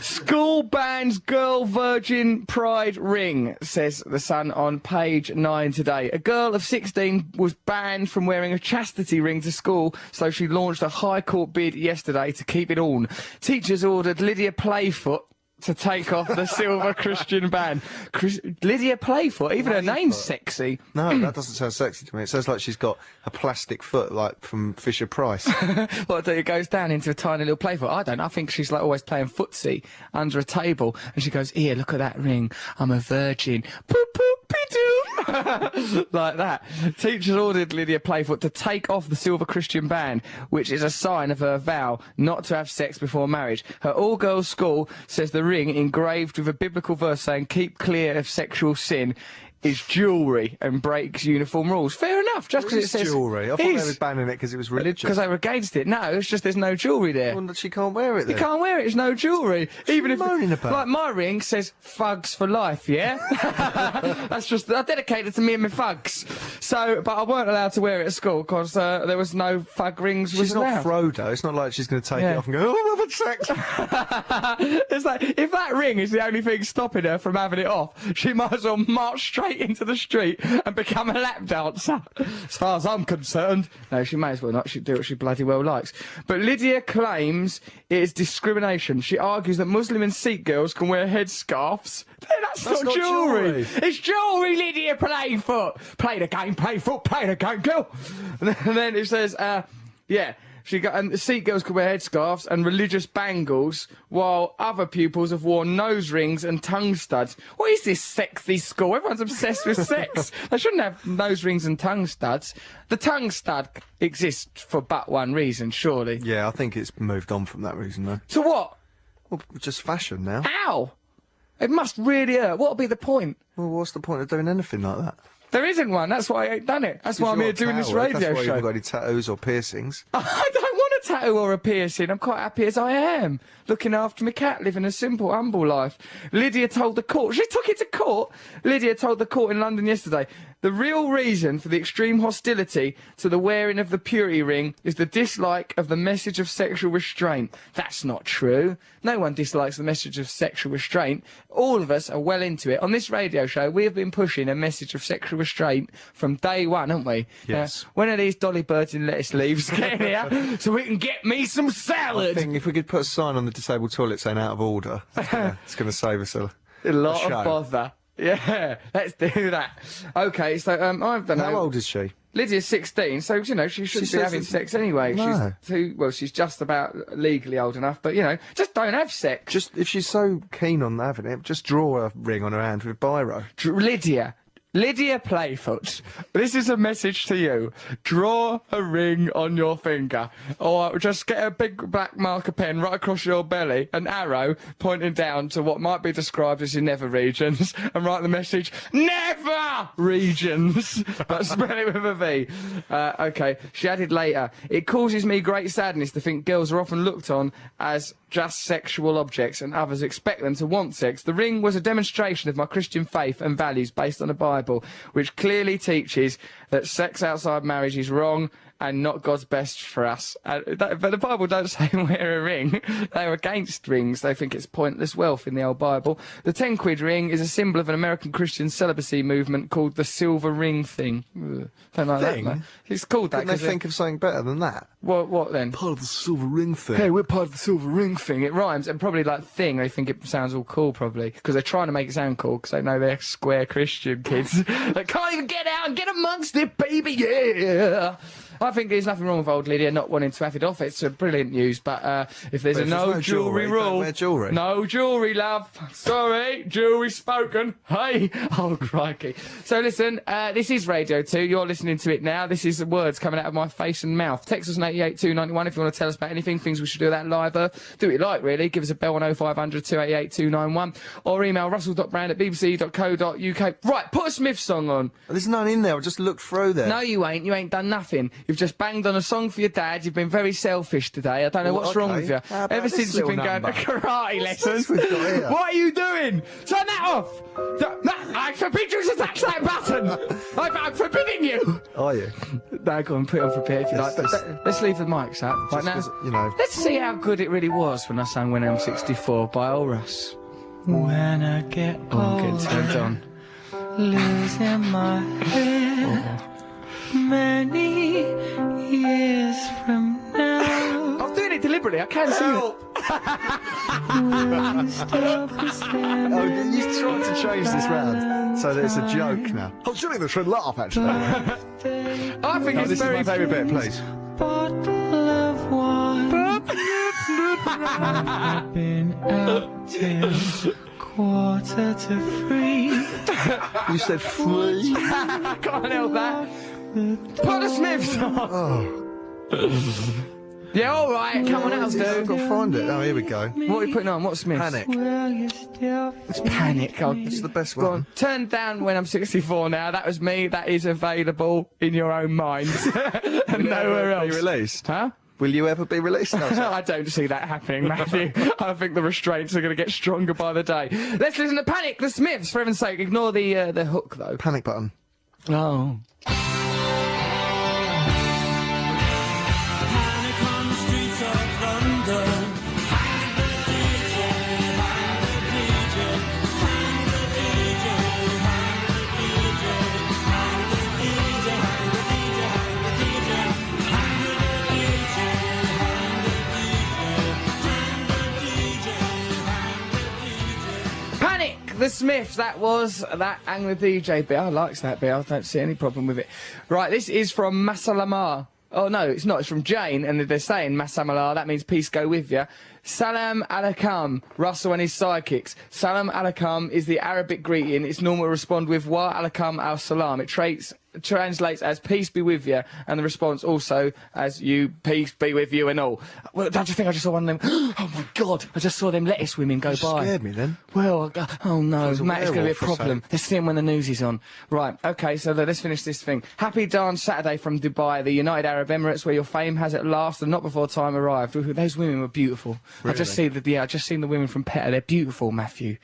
School bans girl virgin pride ring, says The Sun on page 9 today. A girl of 16 was banned from wearing a chastity ring to school, so she launched a High Court bid yesterday to keep it on. Teachers ordered Lydia Playfoot to take off the silver Christian band. Lydia Playfoot, even her name's sexy. No, that doesn't sound sexy to me. It sounds like she's got a plastic foot, like from Fisher Price. What, it goes down into a tiny little Playfoot? I don't know. I think she's like always playing footsie under a table, and she goes, here, look at that ring. I'm a virgin. Poop, poop, pee-doo. Like that. Teachers ordered Lydia Playfoot to take off the silver Christian band, which is a sign of her vow not to have sex before marriage. Her all-girls school says the ring, engraved with a biblical verse saying, keep clear of sexual sin, is jewellery and breaks uniform rules. Fair enough, just because it says jewellery. I thought they were banning it because it was religious. Because they were against it. No, it's just there's no jewellery there. Well, she can't wear it then. You can't wear it, it's no jewellery. Even if, moaning about? like, my ring says thugs for life, yeah? That's just, I dedicated it to me and my thugs. So, but I weren't allowed to wear it at school because there was no thug rings. She's not Frodo. It's not like she's going to take it off and go, oh, I'm having sex. It's like, if that ring is the only thing stopping her from having it off, she might as well march straight into the street and become a lap dancer. As far as I'm concerned. No, she may as well not. She'd do what she bloody well likes. But Lydia claims it is discrimination. She argues that Muslim and Sikh girls can wear headscarves. That's not jewellery. It's jewellery, Lydia Playfoot. Play the game, Playfoot. Play the game, girl. And then it says, yeah. And Sikh girls could wear headscarves and religious bangles, while other pupils have worn nose rings and tongue studs. What is this sexy school? Everyone's obsessed with sex. They shouldn't have nose rings and tongue studs. The tongue stud exists for but one reason, surely. Yeah, I think it's moved on from that reason, though. To what? Well, just fashion now. How? It must really hurt. What'll be the point? Well, what's the point of doing anything like that? There isn't one. That's why I ain't done it. That's why I'm here doing this radio show. That's why you haven't got any tattoos or piercings. I don't want a tattoo or a piercing. I'm quite happy as I am. Looking after my cat, living a simple, humble life. Lydia told the court. She took it to court. Lydia told the court in London yesterday. The real reason for the extreme hostility to the wearing of the purity ring is the dislike of the message of sexual restraint. That's not true. No one dislikes the message of sexual restraint. All of us are well into it. On this radio show, we have been pushing a message of sexual restraint from day one, haven't we? Yes. When are these dolly birds in lettuce leaves getting here so we can get me some salad? I think if we could put a sign on the disabled toilet saying out of order, it's going to save us a lot show. of bother. Yeah, let's do that. Okay, so I've done. How old is she? Lydia's 16, so you know she shouldn't be having sex anyway. No. She's just about legally old enough, but you know, just don't have sex. Just if she's so keen on having it, just draw a ring on her hand with biro. Lydia Playfoot, this is a message to you. Draw a ring on your finger, or just get a big black marker pen right across your belly, an arrow pointing down to what might be described as your nether regions, and write the message, NEVER REGIONS, but spell it with a V. Okay, she added later, it causes me great sadness to think girls are often looked on as just sexual objects and others expect them to want sex. The ring was a demonstration of my Christian faith and values based on the Bible, which clearly teaches that sex outside marriage is wrong and not God's best for us. But the Bible don't say wear a ring. They're against rings. They think it's pointless wealth in the old Bible. The 10 quid ring is a symbol of an American Christian celibacy movement called the silver ring thing. Ugh, don't like that, man. It's called that. Couldn't they think of something better than that? What then? Part of the silver ring thing. Hey, we're part of the silver ring thing. It rhymes, and probably like thing, they think it sounds all cool, probably. Because they're trying to make it sound cool, because they know they're square Christian kids. They can't even get out and get amongst it, baby, yeah! I think there's nothing wrong with old Lydia not wanting to have it off. It's a brilliant news, but if there's no jewellery rule... Don't wear jewellery. No jewellery, love. Sorry, jewellery spoken. Hey! Oh, crikey. So listen, this is Radio 2. You're listening to it now. This is the words coming out of my face and mouth. Text us on 88291 if you want to tell us about anything, things we should do that live. Do what you like, really. Give us a bell on 0500 288 291 or email russell.brand@bbc.co.uk. Right, put a Smith song on. There's none in there. I just looked through there. No, you ain't. You ain't done nothing. You've just banged on a song for your dad. You've been very selfish today. I don't know what's wrong with you. Ever since you've been going to karate lessons. What are you doing? Turn that off. I forbid you to touch that button. I'm forbidding you. Are you? No, go on, put it on for a bit if you like. But let's leave the mics up right now. You know. Let's see how good it really was when I sang When I'm 64 by Old Russ. When I get old, I'm getting turned on. Losing my head. Many years from now. I'm doing it deliberately, I can't sing it. You've tried to change this round so that it's a joke now. I'm shooting the should laugh, actually. I think it's this very... is my favourite bit, please. Bottle of wine. I've been out till 2:45. You said free. I can't help that. Put a Smith song. Oh. Yeah, all right. Come on, that'll I've do. got to find it. Oh, here we go. What are you putting on? What's Smiths? Panic. It's Panic. Oh, It's the best go on. one. Turn down when I'm 64 now. That was me. That is available in your own mind. And nowhere else. Be released? Huh? Will you ever be released? No, I don't see that happening, Matthew. I think the restraints are going to get stronger by the day. Let's listen to Panic, the Smiths, for heaven's sake. Ignore the hook, though. Panic button. Oh. Panic on the streets of London. Hang the DJ, hang the DJ, hang the DJ, hang the DJ, hang the DJ, hang the DJ, hang the DJ, hang the DJ, hang the DJ. Panic, the Smiths. That was that Angler DJ bit. I likes that bit. I don't see any problem with it. Right, this is from Masalamar. Oh, no, it's not. It's from Jane, and they're saying Masalamar. That means peace go with you. Salam alaikum, Russell and his sidekicks. Salam alaikum is the Arabic greeting. It's normal to respond with wa alaikum al salam. It translates as peace be with you, and the response also as you peace be with you and all. Well, don't you think I just saw one of them? Oh my God! I just saw them lettuce women go by. Scared me then. Well, oh no, was a Matt, it's going to be a werewolf or problem. Let's see him when the news is on. Right, okay, so let's finish this thing. Happy Dance Saturday from Dubai, the United Arab Emirates, where your fame has at last and not before time arrived. Those women were beautiful. Really? I just seen the women from PETA. They're beautiful, Matthew.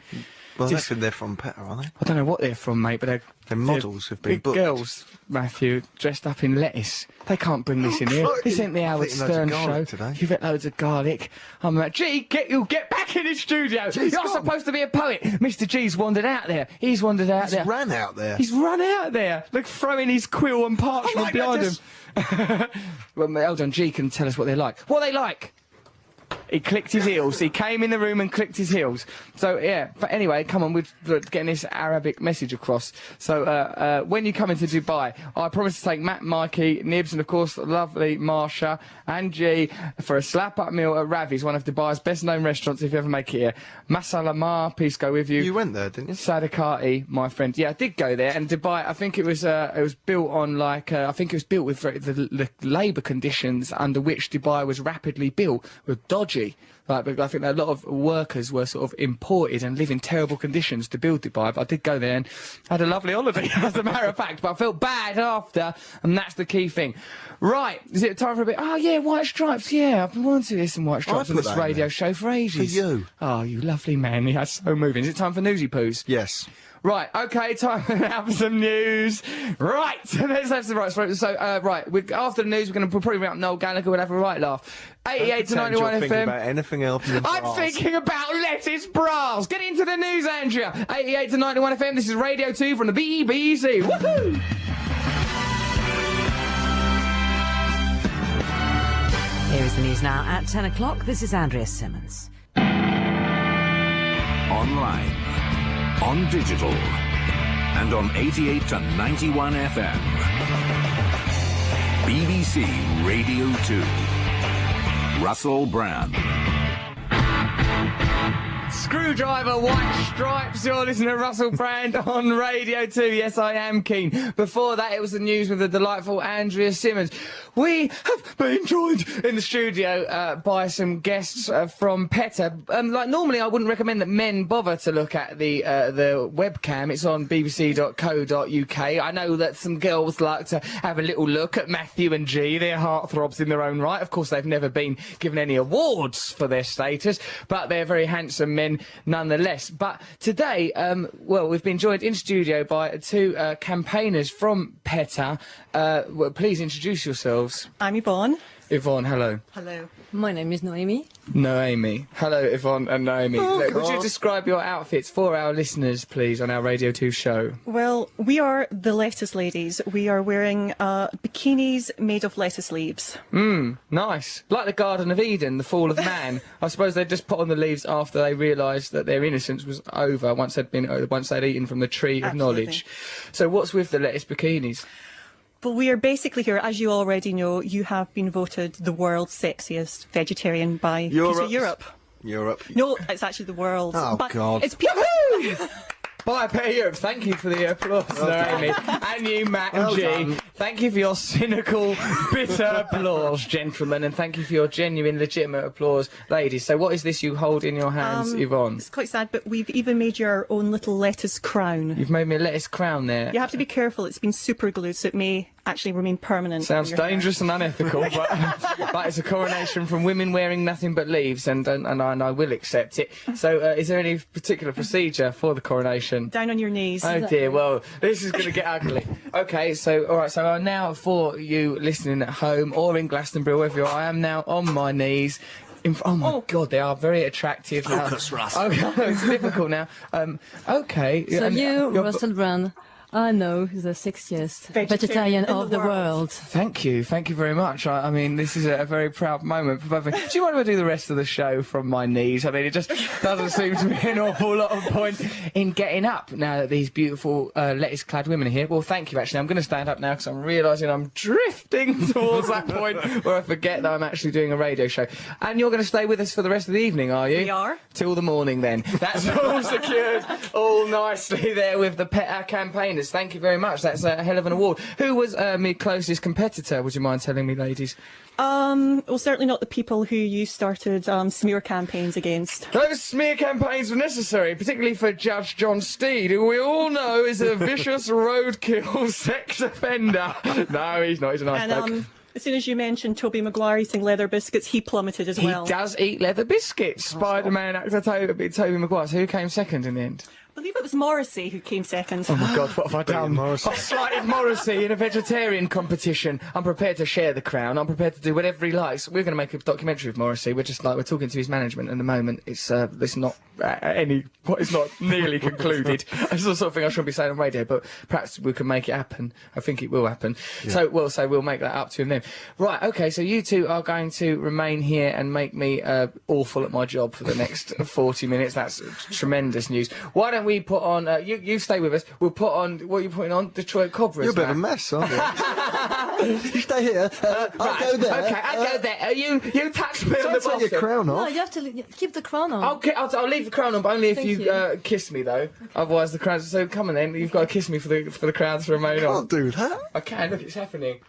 Well, Just- they're from PETA, aren't they? I don't know what they're from, mate, but They're models who've been big booked. girls, Matthew, dressed up in lettuce. They can't bring this in here. This ain't the Howard I've eaten loads Stern of show. garlic today. You've got loads of garlic. I'm like, G, get back in the studio. G's You're gone. supposed to be a poet. Mr. G's wandered out there. He's wandered out there. Ran out there. He's run out there. Look, throwing his quill and parchment Oh my behind goodness. him. Well, hold on, G can tell us what they're like. What are they like? He clicked his heels. He came in the room and clicked his heels. So, yeah. But anyway, come on, we're getting this Arabic message across. So, when you come into Dubai, I promise to take Matt, Mikey, Nibs, and, of course, the lovely Marsha and G for a slap-up meal at Ravi's, one of Dubai's best-known restaurants, if you ever make it here. Masalamar, peace go with you. You went there, didn't you? Sadaqati, my friend. Yeah, I did go there, and Dubai. I think it was built on I think it was built with the labour conditions under which Dubai was rapidly built were dodgy. Like, I think that a lot of workers were sort of imported and live in terrible conditions to build Dubai. But I did go there and had a lovely holiday, as a matter of fact. But I felt bad after, and that's the key thing. Right, is it time for a bit? Oh yeah, White Stripes. Yeah, I've been wanting to hear some White Stripes on put this that in radio there. show for ages. For you. Oh, you lovely man. Yeah, so moving. Is it time for Newsy Poos? Yes. Right, okay, time now for some news. Right, let's have some right. So, right, after the news, we're going to probably bring up Noel Gallagher. We'll have a right laugh. 88 to 91 You're thinking FM. about anything else than I'm bras. thinking about lettuce bras. Get into the news, Andrea. 88 to 91 FM. This is Radio 2 from the BBC. Woohoo! Here is the news now at 10 o'clock. This is Andrea Simmons. Online, on digital, and on 88 to 91 FM. BBC Radio 2. Russell Brand. Screwdriver, White Stripes. You're listening to Russell Brand on Radio 2. Yes, I am keen. Before that, it was the news with the delightful Andrea Simmons. We have been joined in the studio by some guests from PETA. Like normally, I wouldn't recommend that men bother to look at the webcam. It's on bbc.co.uk. I know that some girls like to have a little look at Matthew and G. They're heartthrobs in their own right. Of course, they've never been given any awards for their status, but they're very handsome men nonetheless. But today, well, we've been joined in studio by two campaigners from PETA. Well, please introduce yourselves. I'm Yvonne. Yvonne, hello. Hello. My name is Noemi. Noemi. Hello, Yvonne and Noemi. Look, would you describe your outfits for our listeners, please, on our Radio 2 show? Well, we are the lettuce ladies. We are wearing bikinis made of lettuce leaves. Nice. Like the Garden of Eden, the fall of man. I suppose they just put on the leaves after they realised that their innocence was over once they'd eaten from the tree of Absolutely. knowledge. So what's with the lettuce bikinis? But we are basically here, as you already know, you have been voted the world's sexiest vegetarian by Peter Europe. Europe. No, it's actually the world's. Oh, but God. It's people. By Peter Europe, thank you for the applause, Amy. And you, Matt and G. done. Thank you for your cynical, bitter applause, gentlemen, and thank you for your genuine, legitimate applause, ladies. So what is this you hold in your hands, Yvonne? It's quite sad, but we've even made your own little lettuce crown. You've made me a lettuce crown there. You have to be careful. It's been super glued, so it may actually remain permanent. Sounds on your hair. dangerous and unethical, but it's a coronation from women wearing nothing but leaves, and I will accept it. So, is there any particular procedure for the coronation? Down on your knees. Oh dear, well, this is going to get ugly. Okay, so, alright, so now for you listening at home or in Glastonbury, wherever you are, I am now on my knees. Oh my God, they are very attractive. Focus, Russ. Okay, it's difficult now. Okay. So and you, you're- Russell Brand, I know the sexiest vegetarian in of the the world. world. Thank you very much. I mean, this is a very proud moment for both of you. Do you want to do the rest of the show from my knees? I mean, it just doesn't seem to be an awful lot of point in getting up now that these beautiful lettuce-clad women are here. Well, thank you, actually. I'm going to stand up now because I'm realising I'm drifting towards that point where I forget that I'm actually doing a radio show. And you're going to stay with us for the rest of the evening, are you? We are. Till the morning, then. That's all secured all nicely there with the PETA campaigners. Thank you very much. That's a hell of an award. Who was my closest competitor, would you mind telling me, ladies? Well, certainly not the people who you started smear campaigns against. Those smear campaigns were necessary, particularly for Judge John Steed, who we all know is a vicious roadkill sex offender. No, he's not. He's a nice bloke. And as soon as you mentioned Tobey Maguire eating leather biscuits, he plummeted as He well. does eat leather biscuits. Spider-Man actor Tobey Maguire. So who came second in the end? I believe it was Morrissey who came second. Oh my God, what have I done? Morrissey. I've slighted Morrissey in a vegetarian competition. I'm prepared to share the crown. I'm prepared to do whatever he likes. We're going to make a documentary with Morrissey. We're talking to his management at the moment. It's not it's not nearly concluded. It's the sort of thing I shouldn't be saying on radio, but perhaps we can make it happen. I think it will happen. Yeah. So we'll make that up to him then. Right, okay, so you two are going to remain here and make me awful at my job for the next 40 minutes. That's tremendous news. Why don't we put on, you stay with us, we'll put on, what are you putting on? Detroit Cobras. You're a bit of a Matt. mess, aren't you? You stay here. I'll Right, go there. Okay, I'll go there. You touch me on Don't the take your bottom. crown No, off. you have to keep the crown on. Okay, I'll leave the crown on, but only if Thank you, you. kiss me, though. Otherwise, the crown. So come on, then. You've got to kiss me for the crown to remain on. Can't do that. I can. Look, it's happening.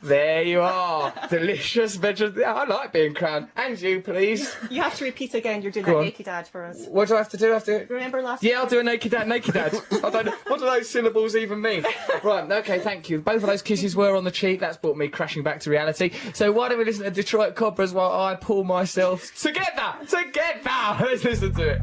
There you are. Delicious vegetarian. I like being crowned. And you, please. You have to repeat again. You're doing Go that on. naked ad for us. What do I have to do? I have to. Remember last Yeah, I'll do a naked dad, naked dad. I don't know. What do those syllables even mean? Right, okay, thank you. Both of those kisses were on the cheek. That's brought me crashing back to reality. So why don't we listen to Detroit Cobras while I pull myself together? Let's listen to it.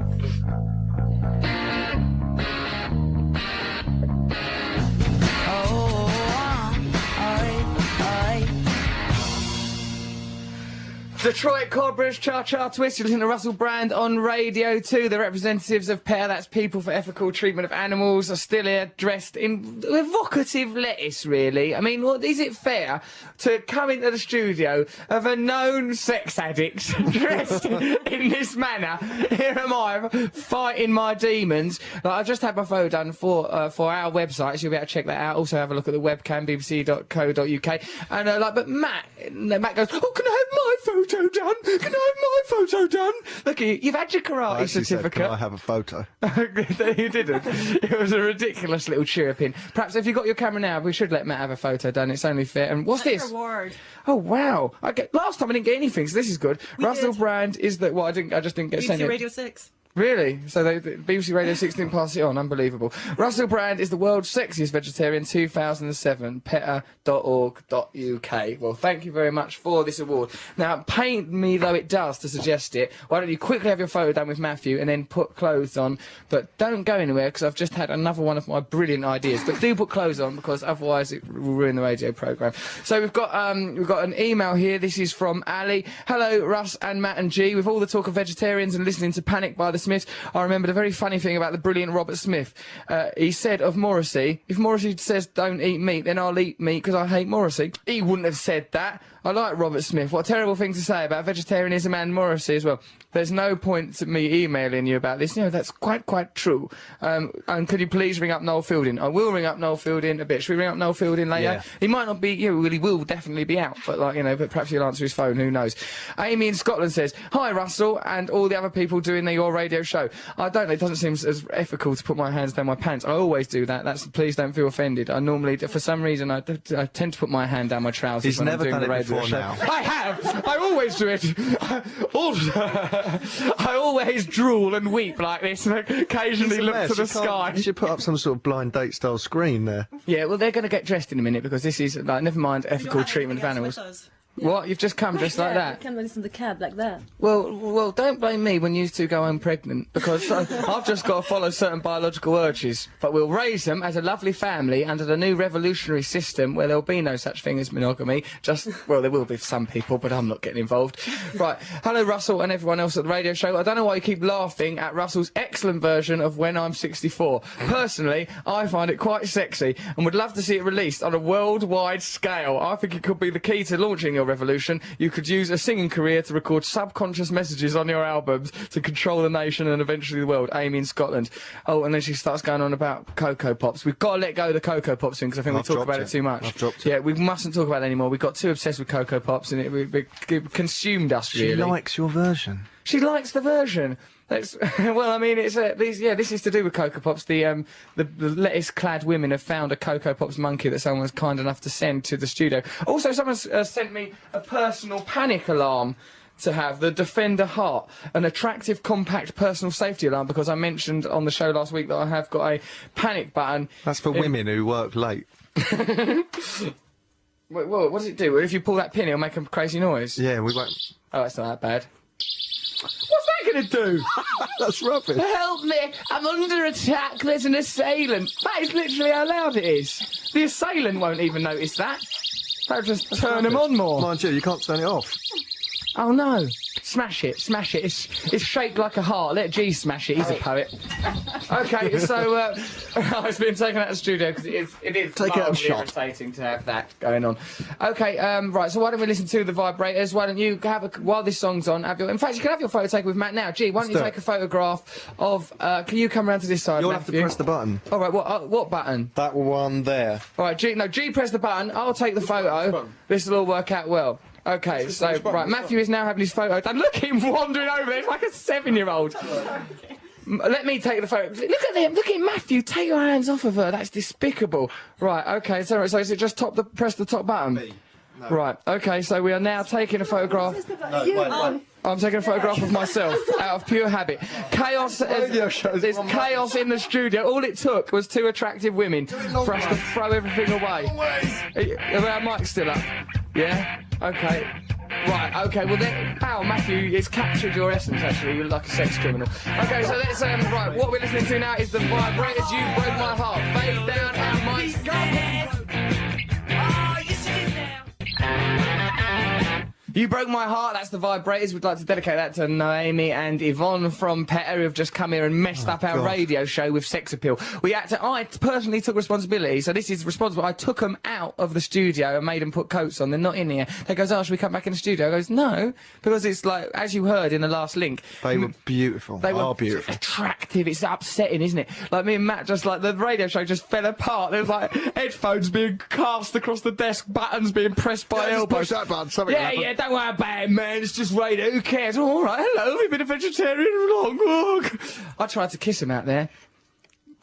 Detroit Cobras, Cha-Cha Twist, you're listening to Russell Brand on Radio 2. The representatives of PETA, that's People for Ethical Treatment of Animals, are still here dressed in evocative lettuce, really. I mean, is it fair to come into the studio of a known sex addict dressed in this manner? Here am I, fighting my demons. Like, I've just had my photo done for our website, so you'll be able to check that out. Also have a look at the webcam, bbc.co.uk. And, but Matt goes, oh, can I have my photo done? Can I have my photo done? Look at you, you've had your karate I actually said, certificate. can I have a photo? You didn't. It was a ridiculous little chirping. Perhaps if you've got your camera now, we should let Matt have a photo done. It's only fair. And what's this? Reward. Oh wow! Last time I didn't get anything, so this is good. Russell did. Brand is the. Well, I just didn't get sent BBC it. Radio 6. Really? So the BBC Radio 6 didn't pass it on. Unbelievable. Russell Brand is the world's sexiest vegetarian 2007. PETA.org.uk. Well, thank you very much for this award. Now, pain me though it does to suggest it, why don't you quickly have your photo done with Matthew and then put clothes on, but don't go anywhere because I've just had another one of my brilliant ideas. But do put clothes on because otherwise it will ruin the radio programme. So we've got an email here. This is from Ali. Hello, Russ and Matt and G. With all the talk of vegetarians and listening to Panic by the Smiths, I remembered a very funny thing about the brilliant Robert Smith. He said of Morrissey, if Morrissey says don't eat meat, then I'll eat meat because I hate Morrissey. He wouldn't have said that. I like Robert Smith. What a terrible thing to say about vegetarianism and Morrissey as well. There's no point to me emailing you about this. You know, that's quite true. And could you please ring up Noel Fielding? I will ring up Noel Fielding a bit. Should we ring up Noel Fielding later? Yeah. He might not be, he will definitely be out, but like, you know, but perhaps he'll answer his phone, who knows. Amy in Scotland says, hi Russell and all the other people doing your radio show. I don't know, it doesn't seem as ethical to put my hands down my pants. I always do that. Please don't feel offended. I normally, for some reason, I tend to put my hand down my trousers He's when never I'm doing done the it radio before show. now. I have! I always do it! I always drool and weep like this and occasionally look to the sky. You should put up some sort of blind date style screen there. Yeah, well, they're going to get dressed in a minute because this is, like, never mind ethical treatment of animals. What? You've just come dressed like that? Come listen to the cab like that. Well, don't blame me when you two go home pregnant, because I've just got to follow certain biological urges. But we'll raise them as a lovely family under the new revolutionary system where there'll be no such thing as monogamy. Well, there will be for some people, but I'm not getting involved. Right. Hello, Russell and everyone else at the radio show. I don't know why you keep laughing at Russell's excellent version of When I'm 64. Personally, I find it quite sexy and would love to see it released on a worldwide scale. I think it could be the key to launching your revolution. You could use a singing career to record subconscious messages on your albums to control the nation and eventually the world. Amy in Scotland. Oh, and then she starts going on about Cocoa Pops. We've got to let go of the Cocoa Pops thing because I think we talk about it too much. I've dropped it. Yeah, we mustn't talk about it anymore. We got too obsessed with Cocoa Pops and it consumed us, really. She likes your version. She likes the version. That's, well, I mean, it's this is to do with Cocoa Pops. The lettuce-clad women have found a Cocoa Pops monkey that someone was kind enough to send to the studio. Also, someone's sent me a personal panic alarm to have, the Defender Heart, an attractive, compact personal safety alarm, because I mentioned on the show last week that I have got a panic button. That's for women who work late. Wait, what does it do? If you pull that pin, it'll make a crazy noise. Yeah, we won't. Oh, that's not that bad. What's that going to do? That's rubbish. Help me! I'm under attack. There's an assailant. That is literally how loud it is. The assailant won't even notice that. That'll just turn him on more. Mind you can't turn it off. Oh no! Smash it, smash it. It's shaped like a heart. Let G smash it. He's a poet. Okay, so it's been taken out of the studio because it is Take it out of mildly shot. irritating to have that going on. Okay, right. So why don't we listen to the vibrators? Why don't you while this song's on? In fact, you can have your photo taken with Matt now. G, why don't you take a photograph of? Can you come round to this side? You'll have to press the button. All right. What button? That one there. All right, G press the button. I'll take the photo. This will all work out well. Okay, so, right, Matthew is now having his photo done. Look at him wandering over there, it's like a 7-year-old. Let me take the photo. Look at him, Matthew, take your hands off of her, that's despicable. Right, okay, so is it just press the top button? No. Right, okay, so we are now taking a photograph. I'm taking a photograph of myself out of pure habit. Chaos. There's chaos in the studio. All it took was 2 attractive women for us to throw everything away. Our mic's still up. Yeah? Okay. Right, okay, well then, Matthew, it's captured your essence, actually. You look like a sex criminal. Okay, so let's, right, what we're listening to now is the vibrators. You Broke My Heart. Fade down and mics go. You Broke My Heart, that's the vibrators. We'd like to dedicate that to Naomi and Yvonne from PETA, who have just come here and messed up our radio show with sex appeal. I personally took responsibility, so this is responsible. I took them out of the studio and made them put coats on. They're not in here. They goes, should we come back in the studio? I goes, no, because it's like, as you heard in the last link. They were beautiful. They were beautiful. Attractive. It's upsetting, isn't it? Like, me and Matt just, like, the radio show just fell apart. There was, like, headphones being cast across the desk, buttons being pressed by elbows. Push that button, something happened. Don't worry about it, man. It's just radio. Who cares? Oh, all right. Hello. We've been a vegetarian long. I tried to kiss him out there.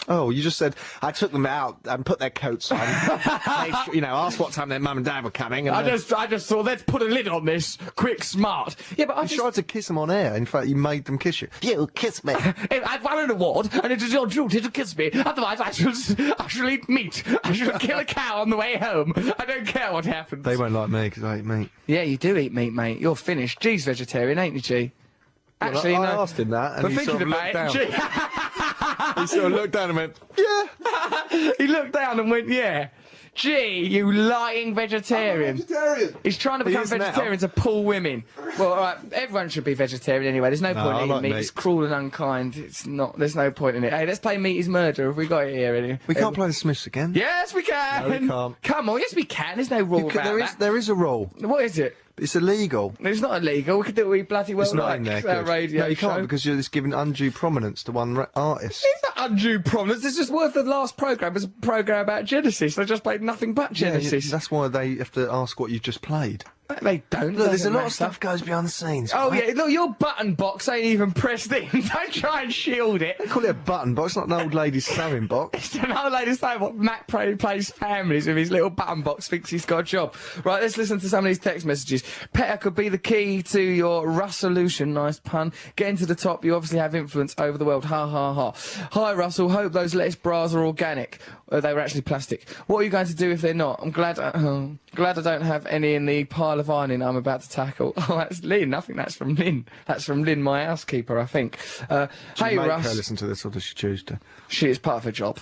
Oh, you just said I took them out and put their coats on. Asked what time their mum and dad were coming. And I just thought, let's put a lid on this. Quick, smart. Yeah, but I tried to kiss them on air. In fact, you made them kiss you. You kiss me. I've won an award, and it is your duty to kiss me. Otherwise, I shall eat meat. I shall kill a cow on the way home. I don't care what happens. They won't like me because I eat meat. Yeah, you do eat meat, mate. You're finished. G's vegetarian, ain't you, G? Actually, I no. asked him that, and But he thinking sort of looked about down. it, He sort of looked down and went, yeah. He looked down and went, yeah. Gee, you lying vegetarian. vegetarian. He's trying to become is now. vegetarian to pull women. Well, all right, everyone should be vegetarian anyway. There's no point I in like eating meat. meat. It's cruel and unkind. It's not. There's no point in it. Hey, let's play Meat is Murder. Have we got it here? Any? We can't play the Smiths again. Yes, we can. No, we can't. Come on, yes, we can. There's no rule about that. There is a rule. What is it? It's illegal. It's not illegal. We can do what we bloody well It's not like. in there. It's our Good. radio No, you show. can't because you're just giving undue prominence to one artist. It's not undue prominence. It's just worth the last programme was a programme about Genesis. They just played nothing but Genesis. That's why they have to ask what you've just played. They don't. Look, there's a doesn't lot matter. of stuff goes behind the scenes. Oh right? yeah, look, your button box ain't even pressed in. Don't try and shield it. They call it a button box, not an old lady's sewing box. It's another lady saying what Matt plays families with his little button box, thinks he's got a job. Right, let's listen to some of these text messages. Petter could be the key to your Russolution, nice pun. Getting to the top, you obviously have influence over the world, ha ha ha. Hi Russell, hope those lettuce bras are organic. They were actually plastic. What are you going to do if they're not? I'm glad I don't have any in the pile of ironing I'm about to tackle. Oh, that's Lynn. I think that's from Lynn. That's from Lynn, my housekeeper, I think. Do Hey, you make Russ. her listen to this, or does she choose to? She is part of her job.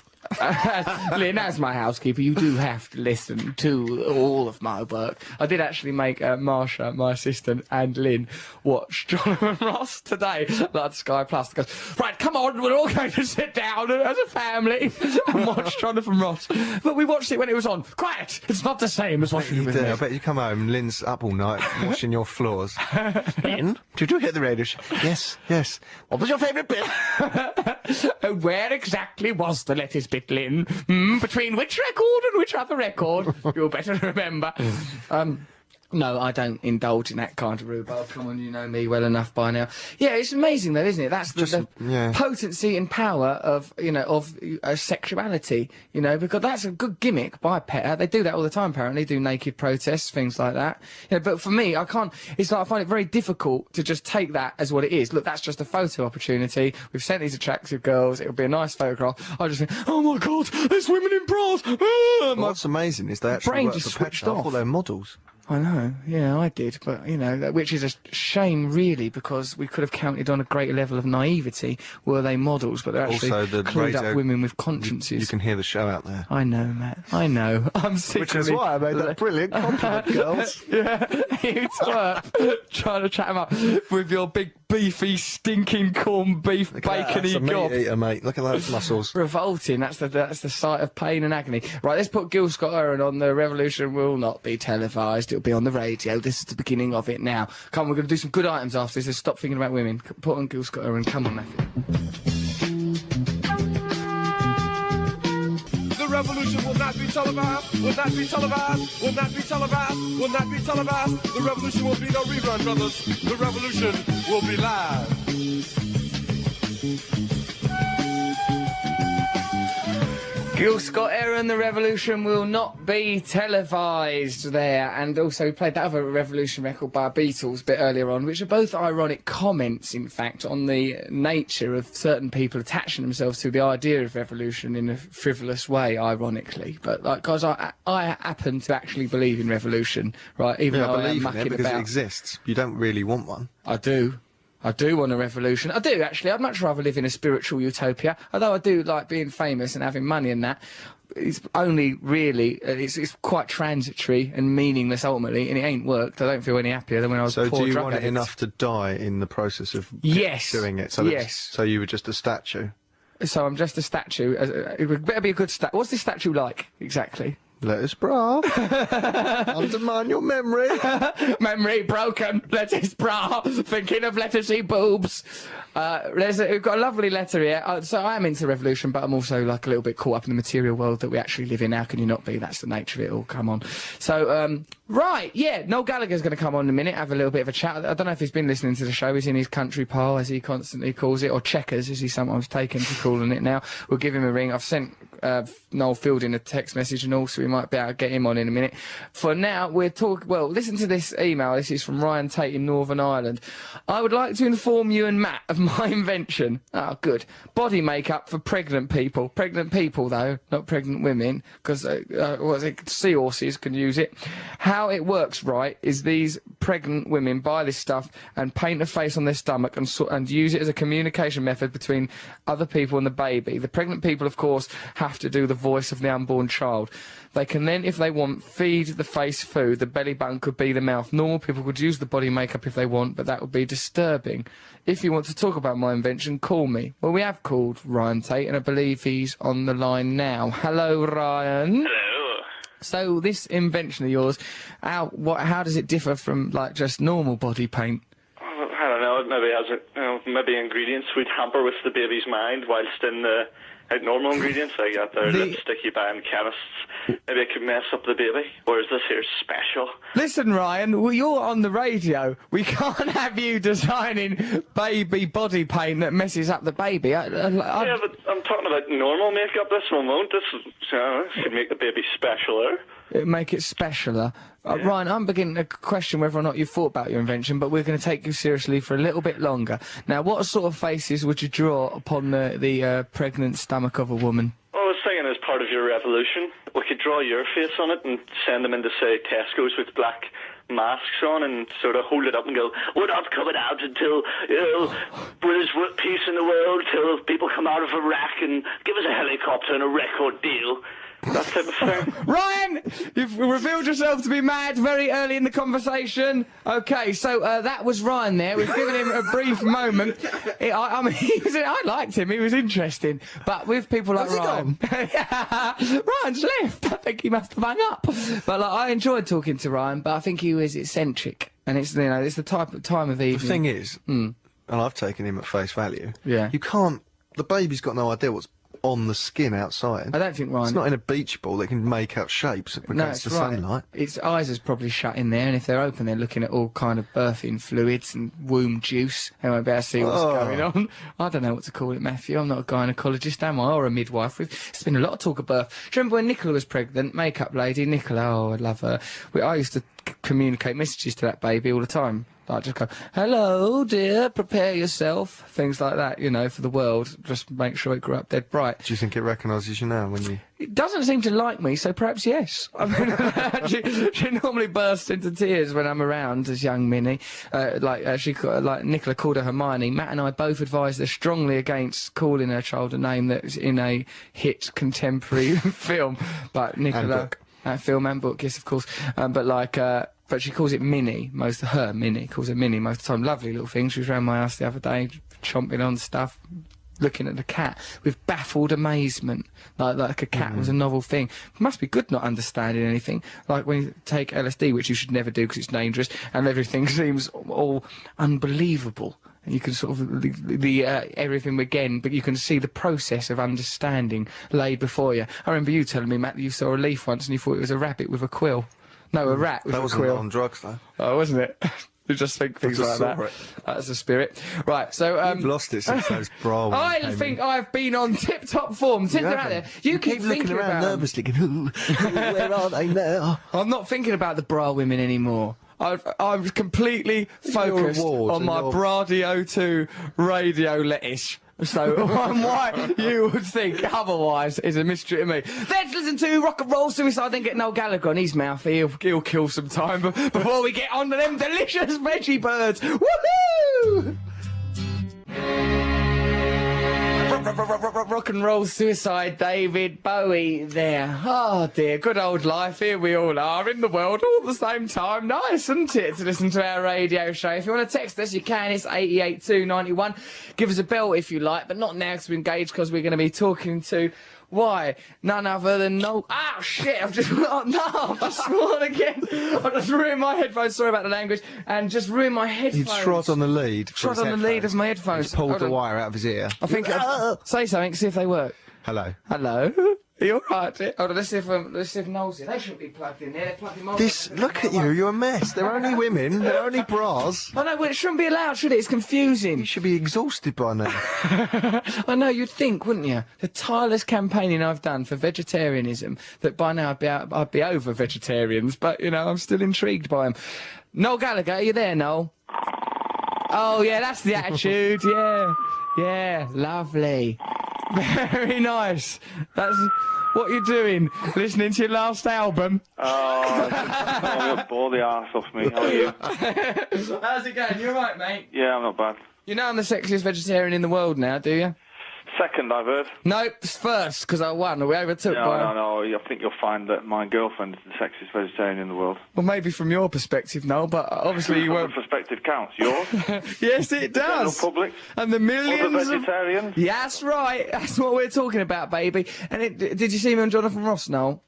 Lynn, as my housekeeper, you do have to listen to all of my work. I did actually make Marsha, my assistant, and Lynn watch Jonathan Ross today, like Sky Plus. Goes, right, come on, we're all going to sit down as a family and watch Jonathan Ross. But we watched it when it was on. Quiet! It's not the same as watching it with me. I bet you come home and Lynn's up all night washing your floors. Lynn, did you hear the radio show? Yes, yes. What was your favourite bit? Where exactly was the lettuce bit, Lynn? Between which record and which other record? You'll better remember. No, I don't indulge in that kind of rhubarb. Come on, you know me well enough by now. Yeah, it's amazing though, isn't it? That's the yeah. potency and power of, you know, of sexuality, you know, because that's a good gimmick by Petter. They do that all the time, apparently, do naked protests, things like that. You know, but for me, I can't, it's like I find it very difficult to just take that as what it is. Look, that's just a photo opportunity. We've sent these attractive girls. It'll be a nice photograph. I just think, oh my God, there's women in bras. Well, what's amazing is they actually brain work just for switched Petter. I off. thought they were models. I know, yeah, I did, but, you know, which is a shame, really, because we could have counted on a greater level of naivety were they models, but they're actually Also, the clued radio- up women with consciences. You can hear the show out there. I know, Matt, I know. I'm sick Which of is it. why I made that brilliant compliment, girls. Yeah, you twerp, trying to chat him up with your big, beefy, stinking corned beef, Look at that, that's a bacony gob. meat eater, mate. Look at those muscles. Revolting. That's the sight of pain and agony. Right, let's put Gil Scott-Heron on. The revolution will not be televised. It'll be on the radio. This is the beginning of it now. Come on, we're going to do some good items after this. Let's stop thinking about women. Put on Gil Scott-Heron. Come on, Matthew. The revolution will not be televised, will not be televised, will not be televised, will not be televised. The revolution will be no rerun, brothers. The revolution will be live. Gil Scott-Heron, the revolution will not be televised there. And also we played that other revolution record by Beatles a bit earlier on, which are both ironic comments, in fact, on the nature of certain people attaching themselves to the idea of revolution in a frivolous way, ironically. But, like, guys, I happen to actually believe in revolution, right? Even Yeah, though I I am believe in mucking it because about. it exists. You don't really want one. I do. I do want a revolution. I do, actually. I'd much rather live in a spiritual utopia. Although I do like being famous and having money and that. It's only really, it's quite transitory and meaningless ultimately, and it ain't worked. I don't feel any happier than when I was So poor do you drug want it addict. enough to die in the process of Yes. doing it? So Yes. So you were just a statue? So I'm just a statue. It would better be a good statue. What's this statue like, exactly? Lettuce bra. Undermine your memory. Memory broken. Lettuce bra. Thinking of lettucey boobs. We've got a lovely letter here. So I am into revolution, but I'm also like a little bit caught up in the material world that we actually live in. How can you not be? That's the nature of it all. Come on. So, right, yeah, Noel Gallagher's going to come on in a minute, have a little bit of a chat. I don't know if he's been listening to the show. He's in his country pile, as he constantly calls it, or checkers, as he's sometimes taken to calling it now. We'll give him a ring. I've sent Noel Fielding a text message and all, so we might be able to get him on in a minute. For now, we're talking... Well, listen to this email. This is from Ryan Tate in Northern Ireland. I would like to inform you and Matt of my invention. Oh, good. Body makeup for pregnant people. Pregnant people, though, not pregnant women, because seahorses can use it. How it works, right, is these pregnant women buy this stuff and paint a face on their stomach and use it as a communication method between other people and the baby. The pregnant people, of course, have have to do the voice of the unborn child. They can then, if they want, feed the face food. The belly button could be the mouth. Normal people could use the body makeup if they want, but that would be disturbing. If you want to talk about my invention, call me. Well, we have called Ryan Tate, and I believe he's on the line now. Hello, Ryan. Hello. So this invention of yours, how does it differ from, like, just normal body paint? I don't know. It maybe has maybe ingredients would hamper with the baby's mind, whilst in the normal ingredients I got there, lipstick you buy in chemists, maybe it could mess up the baby. Whereas this here's special. Listen, Ryan, well, you're on the radio. We can't have you designing baby body paint that messes up the baby. Yeah, but I'm talking about normal makeup. This one won't. This should make the baby specialer. It'd make it specialer. Ryan, I'm beginning to question whether or not you've thought about your invention, but we're going to take you seriously for a little bit longer. Now, what sort of faces would you draw upon the pregnant stomach of a woman? Well, I was thinking as part of your revolution, we could draw your face on it and send them into, say, Tesco's with black masks on and sort of hold it up and go, we're not coming out until, there's peace in the world, till people come out of Iraq and give us a helicopter and a record deal. That type of thing. Ryan, you've revealed yourself to be mad very early in the conversation. Okay, so that was Ryan there. We've given him a brief moment. I mean, I liked him. He was interesting. But with people like Ryan, Ryan's left. I think he must have hung up. But like, I enjoyed talking to Ryan. But I think he was eccentric, and it's it's the time of evening. The thing is, and I've taken him at face value. Yeah. You can't. The baby's got no idea what's on the skin outside. I don't think Ryan... It's not in a beach ball that can make out shapes against the sunlight. Its eyes is probably shut in there, and if they're open, they're looking at all kind of birthing fluids and womb juice. They won't be able to see what's going on. I don't know what to call it, Matthew. I'm not a gynaecologist, am I? Or a midwife. It's been a lot of talk of birth. Do you remember when Nicola was pregnant? Makeup lady, Nicola. Oh, I love her. I used to communicate messages to that baby all the time. Like, just go, hello, dear, prepare yourself. Things like that, you know, for the world. Just make sure it grew up dead bright. Do you think it recognises you now when you... It doesn't seem to like me, so perhaps yes. I mean, she normally bursts into tears when I'm around, as young Minnie. Like Nicola called her Hermione. Matt and I both advised her strongly against calling her child a name that's in a hit contemporary film. But Nicola... And book. Film and book, yes, of course. But she calls it Minnie, Minnie calls it Minnie most of the time. Lovely little thing. She was around my house the other day, chomping on stuff, looking at the cat with baffled amazement, like a cat was a novel thing. It must be good not understanding anything. Like when you take LSD, which you should never do because it's dangerous, and everything seems all unbelievable. And you can sort of everything again, but you can see the process of understanding laid before you. I remember you telling me, Matt, that you saw a leaf once and you thought it was a rabbit with a quill. No, a rat with a quill. That wasn't on drugs, though. Oh, wasn't it? You just think things like that. That's the spirit. Right, so... You've lost it since those bra ones I think I've been on tip-top form since they're out there. You keep looking around nervously, going, where are they now? I'm not thinking about the bra women anymore. I'm completely focused on my Bradio 2 radio lettuce. So why you would think otherwise is a mystery to me. Let's listen to Rock and Roll Suicide, then get Noel Gallagher on his mouth. He'll kill some time before we get on to them delicious veggie birds. Woohoo! Rock and Roll Suicide, David Bowie there. Oh dear, good old life. Here we all are in the world all at the same time. Nice, isn't it, to listen to our radio show? If you want to text us, you can. It's 88291. Give us a bell if you like, but not now because we're engaged, because we're going to be talking to... Why? None other than Noel... Ah, shit, I've just... Oh, no, I've just sworn again. I've just ruined my headphones, sorry about the language, and just ruined my headphones. He trod on the lead. Trod on the lead of my headphones. He's pulled the wire out of his ear. I think... say something, see if they work. Hello. Hello? Are you alright? Hold on, let's see if Noel's here. They shouldn't be plugged in there, they're plugged in my... Look at you, you're a mess. They're only women, they're only bras. I know, well, it shouldn't be allowed, should it? It's confusing. You should be exhausted by now. I know, you'd think, wouldn't you? The tireless campaigning I've done for vegetarianism, that by now I'd be over vegetarians, but, you know, I'm still intrigued by them. Noel Gallagher, are you there, Noel? Oh, yeah, that's the attitude, yeah. Yeah, lovely. Very nice. That's what you're doing. Listening to your last album. Oh, you'll bore the arse off me. How are you? How's it going? You alright, mate? Yeah, I'm not bad. You know I'm the sexiest vegetarian in the world now, do you? Second, I've heard. No, it's first, because I won. We overtook by... No. I think you'll find that my girlfriend is the sexiest vegetarian in the world. Well, maybe from your perspective, Noel, but obviously you won't... The perspective counts. Yours? Yes, it does. General public? And the millions Other vegetarians? Yeah, that's right. That's what we're talking about, baby. And did you see me on Jonathan Ross, Noel?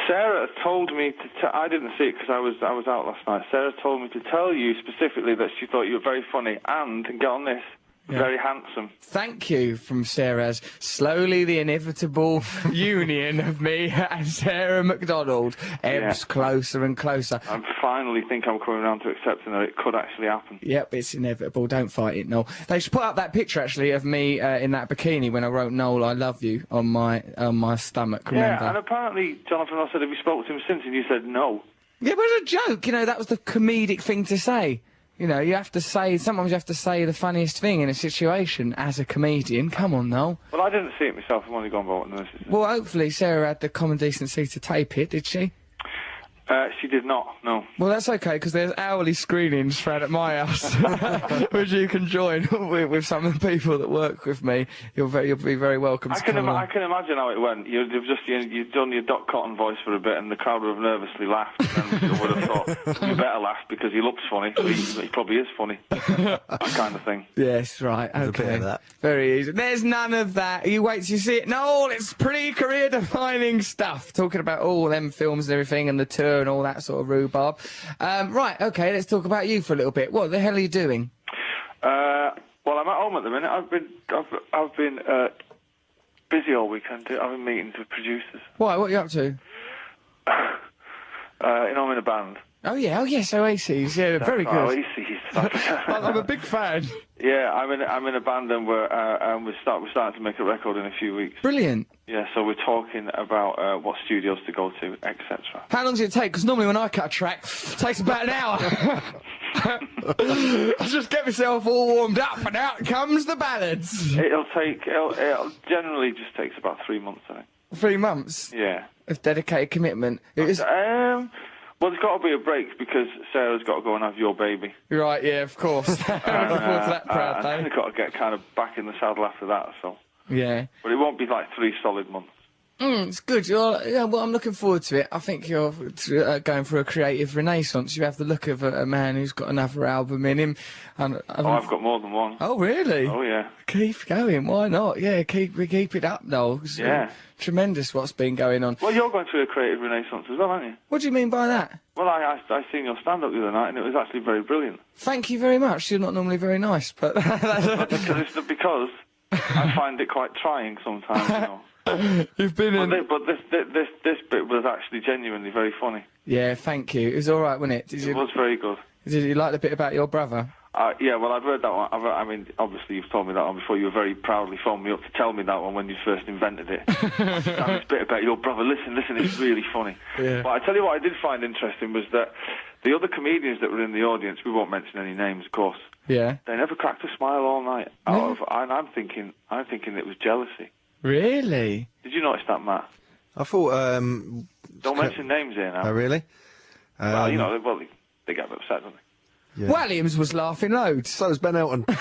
Sarah told me to... I didn't see it because I was out last night. Sarah told me to tell you specifically that she thought you were very funny and, get on this, very handsome. Thank you from Sarah's slowly the inevitable union of me and Sarah McDonald ebbs closer and closer. I finally think I'm coming around to accepting that it could actually happen. Yep, it's inevitable. Don't fight it, Noel. They should put up that picture actually of me in that bikini when I wrote "Noel, I love you" on my stomach. Remember? Yeah, and apparently Jonathan Ross said, "Have you spoken to him since?" And you said no. Yeah, but it was a joke. You know, that was the comedic thing to say. You know, you have to say, sometimes you have to say the funniest thing in a situation as a comedian. Come on, Noel. Well, I didn't see it myself. I've only gone by what the nurses said. Well, hopefully Sarah had the common decency to tape it, did she? She did not, no. Well, that's okay, because there's hourly screenings throughout at my house, which you can join with some of the people that work with me. You'll be very welcome to come along. I can imagine how it went. You'd done your Doc Cotton voice for a bit, and the crowd would have nervously laughed, and you would have thought, you better laugh, because he looks funny. He probably is funny. That kind of thing. Yes, right, okay. There's a bit of that. Very easy. There's none of that. You wait till you see it. No, it's pretty career-defining stuff. Talking about all them films and everything, and the tour and all that sort of rhubarb. Right, okay, let's talk about you for a little bit. What the hell are you doing? Well, I'm at home at the minute. I've been busy all weekend. I've been meeting with producers. Why? What are you up to? I'm in a band. Oh yes, Oasis. Yeah, very good. Oasis. I'm a big fan. Yeah, I'm in a band, and we're starting to make a record in a few weeks. Brilliant. Yeah, so we're talking about what studios to go to, etc. How long does it take? Because normally when I cut a track, it takes about an hour. I just get myself all warmed up, and out comes the ballads. It'll generally just takes about 3 months, I think. 3 months? Yeah. Of dedicated commitment. Well, there's got to be a break because Sarah's got to go and have your baby. Right, yeah, of course. Looking forward to that proud day. And I've got to get kind of back in the saddle after that, so. Yeah. But it won't be like 3 solid months. It's good. Well, I'm looking forward to it. I think you're going for a creative renaissance. You have the look of a man who's got another album in him. And I've got more than one. Oh, really? Oh, yeah. Keep going. Why not? Yeah, keep it up, Noel. Yeah. Tremendous what's been going on. Well, you're going through a creative renaissance as well, aren't you? What do you mean by that? Well, I seen your stand-up the other night, and it was actually very brilliant. Thank you very much. You're not normally very nice, but... because I find it quite trying sometimes, you know. You've been in... But this bit was actually genuinely very funny. Yeah, thank you. It was all right, wasn't it? It was very good. Did you like the bit about your brother? Yeah, well, I've heard that one. I mean, obviously you've told me that one before. You very proudly phoned me up to tell me that one when you first invented it. And this bit about your brother, listen, it's really funny. Yeah. But I tell you what I did find interesting was that the other comedians that were in the audience, we won't mention any names, of course. Yeah. They never cracked a smile all night. No. And I'm thinking it was jealousy. Really? Did you notice that, Matt? I thought, Don't mention names here now. Oh, really? Well, they get upset, don't they? Yeah. Williams was laughing loads. So was Ben Elton. Ben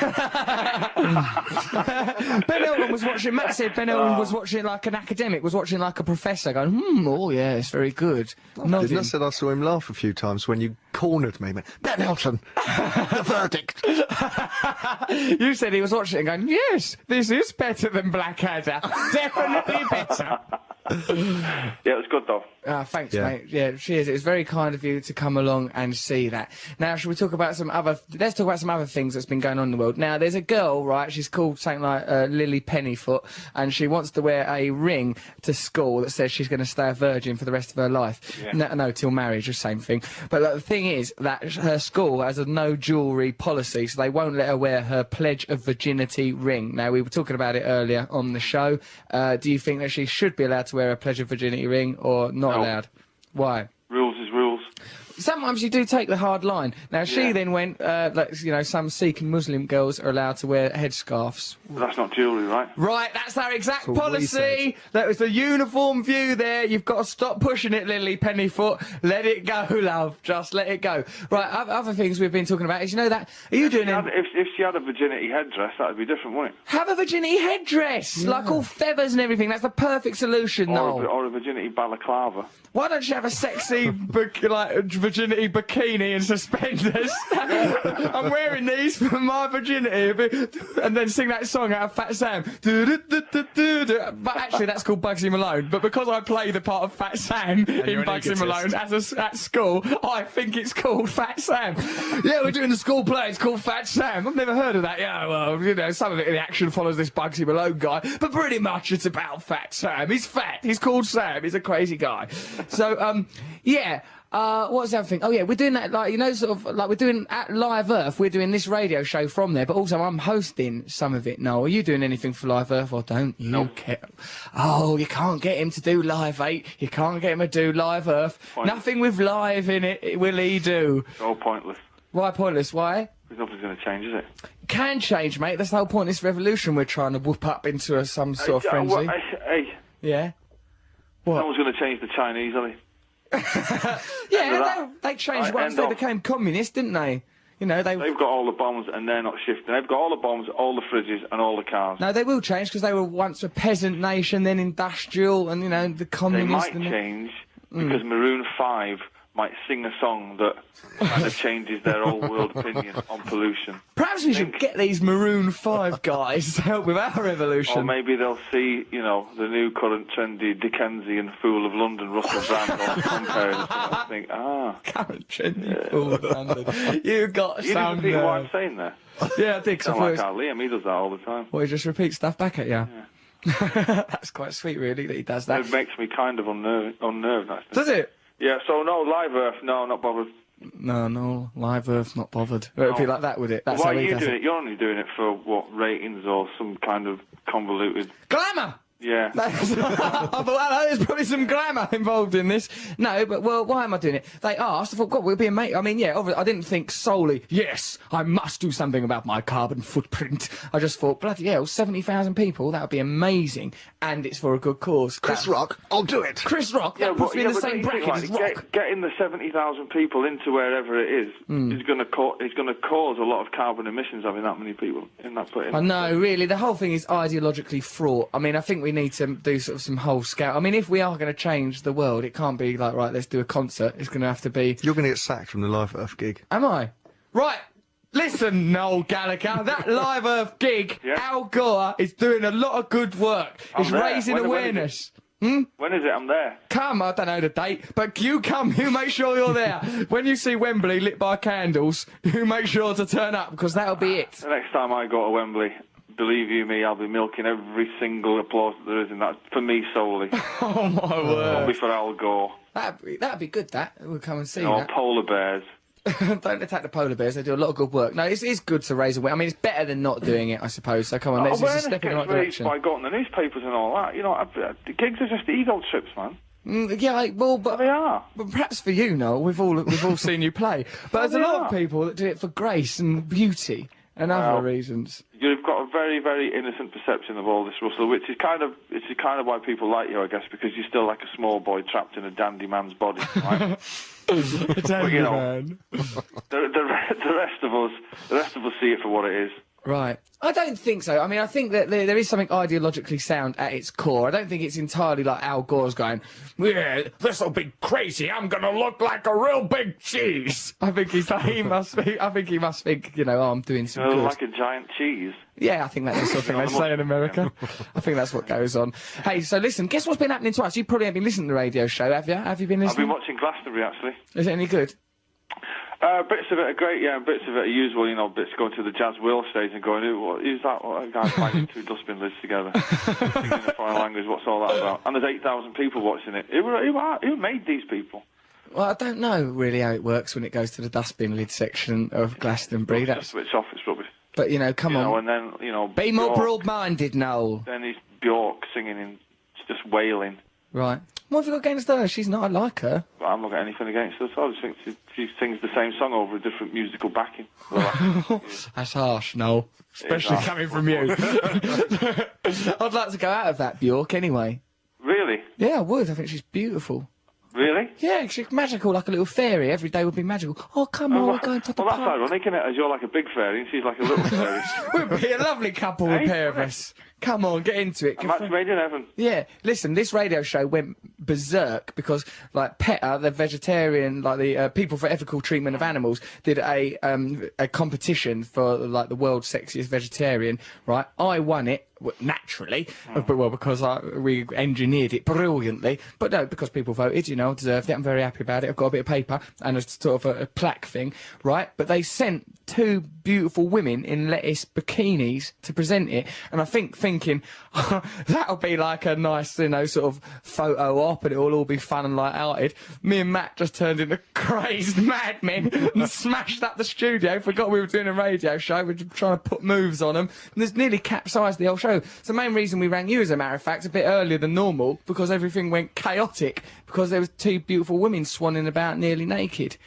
Elton was watching, Matt said Ben Elton was watching like an academic, was watching like a professor going, oh yeah, it's very good. I said I saw him laugh a few times when you cornered me. Ben Elton, the verdict. You said he was watching it and going, yes, this is better than Blackadder. Definitely better. Yeah, it was good though. Thanks, mate. Yeah, cheers. It was very kind of you to come along and see that. Now, shall we talk about let's talk about some other things that's been going on in the world. Now, there's a girl, right, she's called something like Lily Pennyfoot, and she wants to wear a ring to school that says she's going to stay a virgin for the rest of her life. Yeah. No, till marriage, the same thing. But the thing is that her school has a no jewellery policy, so they won't let her wear her pledge of virginity ring. Now, we were talking about it earlier on the show. Do you think that she should be allowed to wear a pledge of virginity ring or not allowed? Why? Rules is rules. sometimes you do take the hard line. Now, she then went, some Sikh and Muslim girls are allowed to wear headscarves. But that's not jewellery, right? Right, that's our exact That's what we policy. That was the uniform view there. You've got to stop pushing it, Lily Pennyfoot. Let it go, love. Just let it go. Right, other things we've been talking about is, you know that... Are you doing... If she had a virginity headdress, that would be different, wouldn't it? Have a virginity headdress! Like all feathers and everything. That's the perfect solution, Noel. Or a virginity balaclava. Why don't you have a sexy, virginity bikini and suspenders? I'm wearing these for my virginity. And then sing that song out of Fat Sam. But actually, that's called Bugsy Malone. But because I play the part of Fat Sam in Bugsy Malone at school, I think it's called Fat Sam. Yeah, we're doing the school play. It's called Fat Sam. I've never heard of that. Yeah, well, you know, some of it in the action follows this Bugsy Malone guy. But pretty much it's about Fat Sam. He's fat. He's called Sam. He's a crazy guy. So, yeah. What's the other thing? Oh, yeah, we're doing that, like, you know, sort of, like, we're doing, at Live Earth, we're doing this radio show from there, but also I'm hosting some of it. Noel, are you doing anything for Live Earth, or don't you care? Oh, you can't get him to do Live 8, you can't get him to do Live Earth. Pointless. Nothing with live in it, will he do? It's all pointless. Why pointless? Why? Because nothing's going to change, is it? Can change, mate. That's the whole point of this revolution we're trying to whoop up into some sort of frenzy. Hey, Yeah? What? no one's going to change the Chinese, are they? Yeah, they changed once they became communist, didn't they? You know, They've got all the bombs and they're not shifting. They've got all the bombs, all the fridges and all the cars. No, they will change because they were once a peasant nation, then industrial, and, you know, the They communist... might change because Maroon 5 might sing a song that kind of changes their whole world opinion on pollution. Perhaps we should get these Maroon 5 guys to help with our revolution. Or maybe they'll see, you know, the new current trendy Dickensian fool of London, Russell Brand, on compare and I think, current trendy fool of London. You got you some... didn't see what I'm saying there? Yeah, I think so. Sound like our Liam, he does that all the time. Well, he just repeats stuff back at you. Yeah. That's quite sweet, really, that he does that. It makes me kind of unnerved, actually. Does it? Yeah, so no, Live Earth, no, not bothered. No, Live Earth, not bothered. It would be like that, would it? That's Why how are he you does doing it. it? You're only doing it for, what, ratings or some kind of convoluted... Glamour! Yeah. I thought, well, there's probably some glamour involved in this. No, but, well, why am I doing it? They asked, I thought, God, we'll be a mate. I mean, yeah, obviously, I didn't think solely, yes, I must do something about my carbon footprint. I just thought, bloody hell, 70,000 people, that would be amazing, and it's for a good cause. Chris Rock, I'll do it. Chris Rock, that puts me in the same bracket as Rock. Getting the 70,000 people into wherever it is going to cause a lot of carbon emissions having that many people in that place. I know, really, the whole thing is ideologically fraught. I mean, I think we need to do sort of some whole scale. I mean, if we are going to change the world, it can't be like, right, let's do a concert. It's going to have to be... You're going to get sacked from the Live Earth gig. Am I? Right. Listen, Noel Gallagher, that Live Earth gig, Al Gore is doing a lot of good work. It's raising awareness. When is it? I'm there. Come, I don't know the date, but you come, you make sure you're there. When you see Wembley lit by candles, you make sure to turn up, because that'll be it. The next time I go to Wembley, believe you me, I'll be milking every single applause that there is in that, for me solely. Oh, my word. Won't be for Al Gore. That'd be good, that. We'll come and see Or that. polar bears. Don't attack the polar bears, they do a lot of good work. No, it's good to raise awareness. I mean, it's better than not doing it, I suppose. So come on, let's just step in the right direction. By going to the newspapers and all that. You know, the gigs are just ego trips, man. Yeah, well, but they are. But perhaps for you, Noel, we've all seen you play. But there's a lot of people that do it for grace and beauty and other reasons. You've got a very, very innocent perception of all this, Russell, which is kind of why people like you, I guess, because you're still like a small boy trapped in a dandy man's body, right? But, you know, the rest of us see it for what it is. Right. I don't think so. I mean, I think that there is something ideologically sound at its core. I don't think it's entirely like Al Gore's going, yeah, this'll be crazy, I'm gonna look like a real big cheese. I think he must think, you know, oh, I'm doing some good. Like a giant cheese. Yeah, I think that's the sort of thing they say in America. I think that's what goes on. Hey, so listen, guess what's been happening to us? You probably haven't been listening to the radio show, have you? Have you been listening? I've been watching Glastonbury, actually. Is it any good? Bits of it are great, yeah, and bits of it are usual, you know, bits going to the Jazz Will stage and going, who's that? What, a guy finding two dustbin lids together, singing in a foreign language, what's all that about? And there's 8,000 people watching it. Who made these people? Well, I don't know really how it works when it goes to the dustbin lid section of Glastonbury. Just switch off, it's rubbish. But, you know, come on. And then, you know... Be more broad-minded, Noel. Then he's Bjork singing in, just wailing. Right. What have you got against her? She's not. I like her. But I'm not got anything against her, so I just think she sings the same song over a different musical backing. That's harsh, no. Especially harsh. coming from you. I'd like to go out of that Bjork anyway. Really? Yeah, I would. I think she's beautiful. Really? Yeah, she's magical, like a little fairy. Every day would be magical. Oh, come on, we're going to the Well, that's park. ironic, isn't it? As you're like a big fairy and she's like a little fairy. We'd be a lovely couple, the Hey, pair of us. Come on, get into it. A match made in heaven. Yeah, listen, this radio show went berserk because, like, PETA, the vegetarian, like the People for Ethical Treatment of Animals, did a competition for, like, the world's sexiest vegetarian, right? I won it, naturally, but, well, because we engineered it brilliantly, but no, because people voted, you know, I deserved it, I'm very happy about it, I've got a bit of paper and a sort of a plaque thing, right? But they sent 2 beautiful women in lettuce bikinis to present it, and I thinking, that'll be like a nice, you know, sort of photo op, and it'll all be fun and light-hearted. Me and Matt just turned into crazed madmen and smashed up the studio, forgot we were doing a radio show, we were trying to put moves on them, and there's nearly capsized the whole show. It's the main reason we rang you, as a matter of fact, a bit earlier than normal, because everything went chaotic, because there was 2 beautiful women swanning about nearly naked.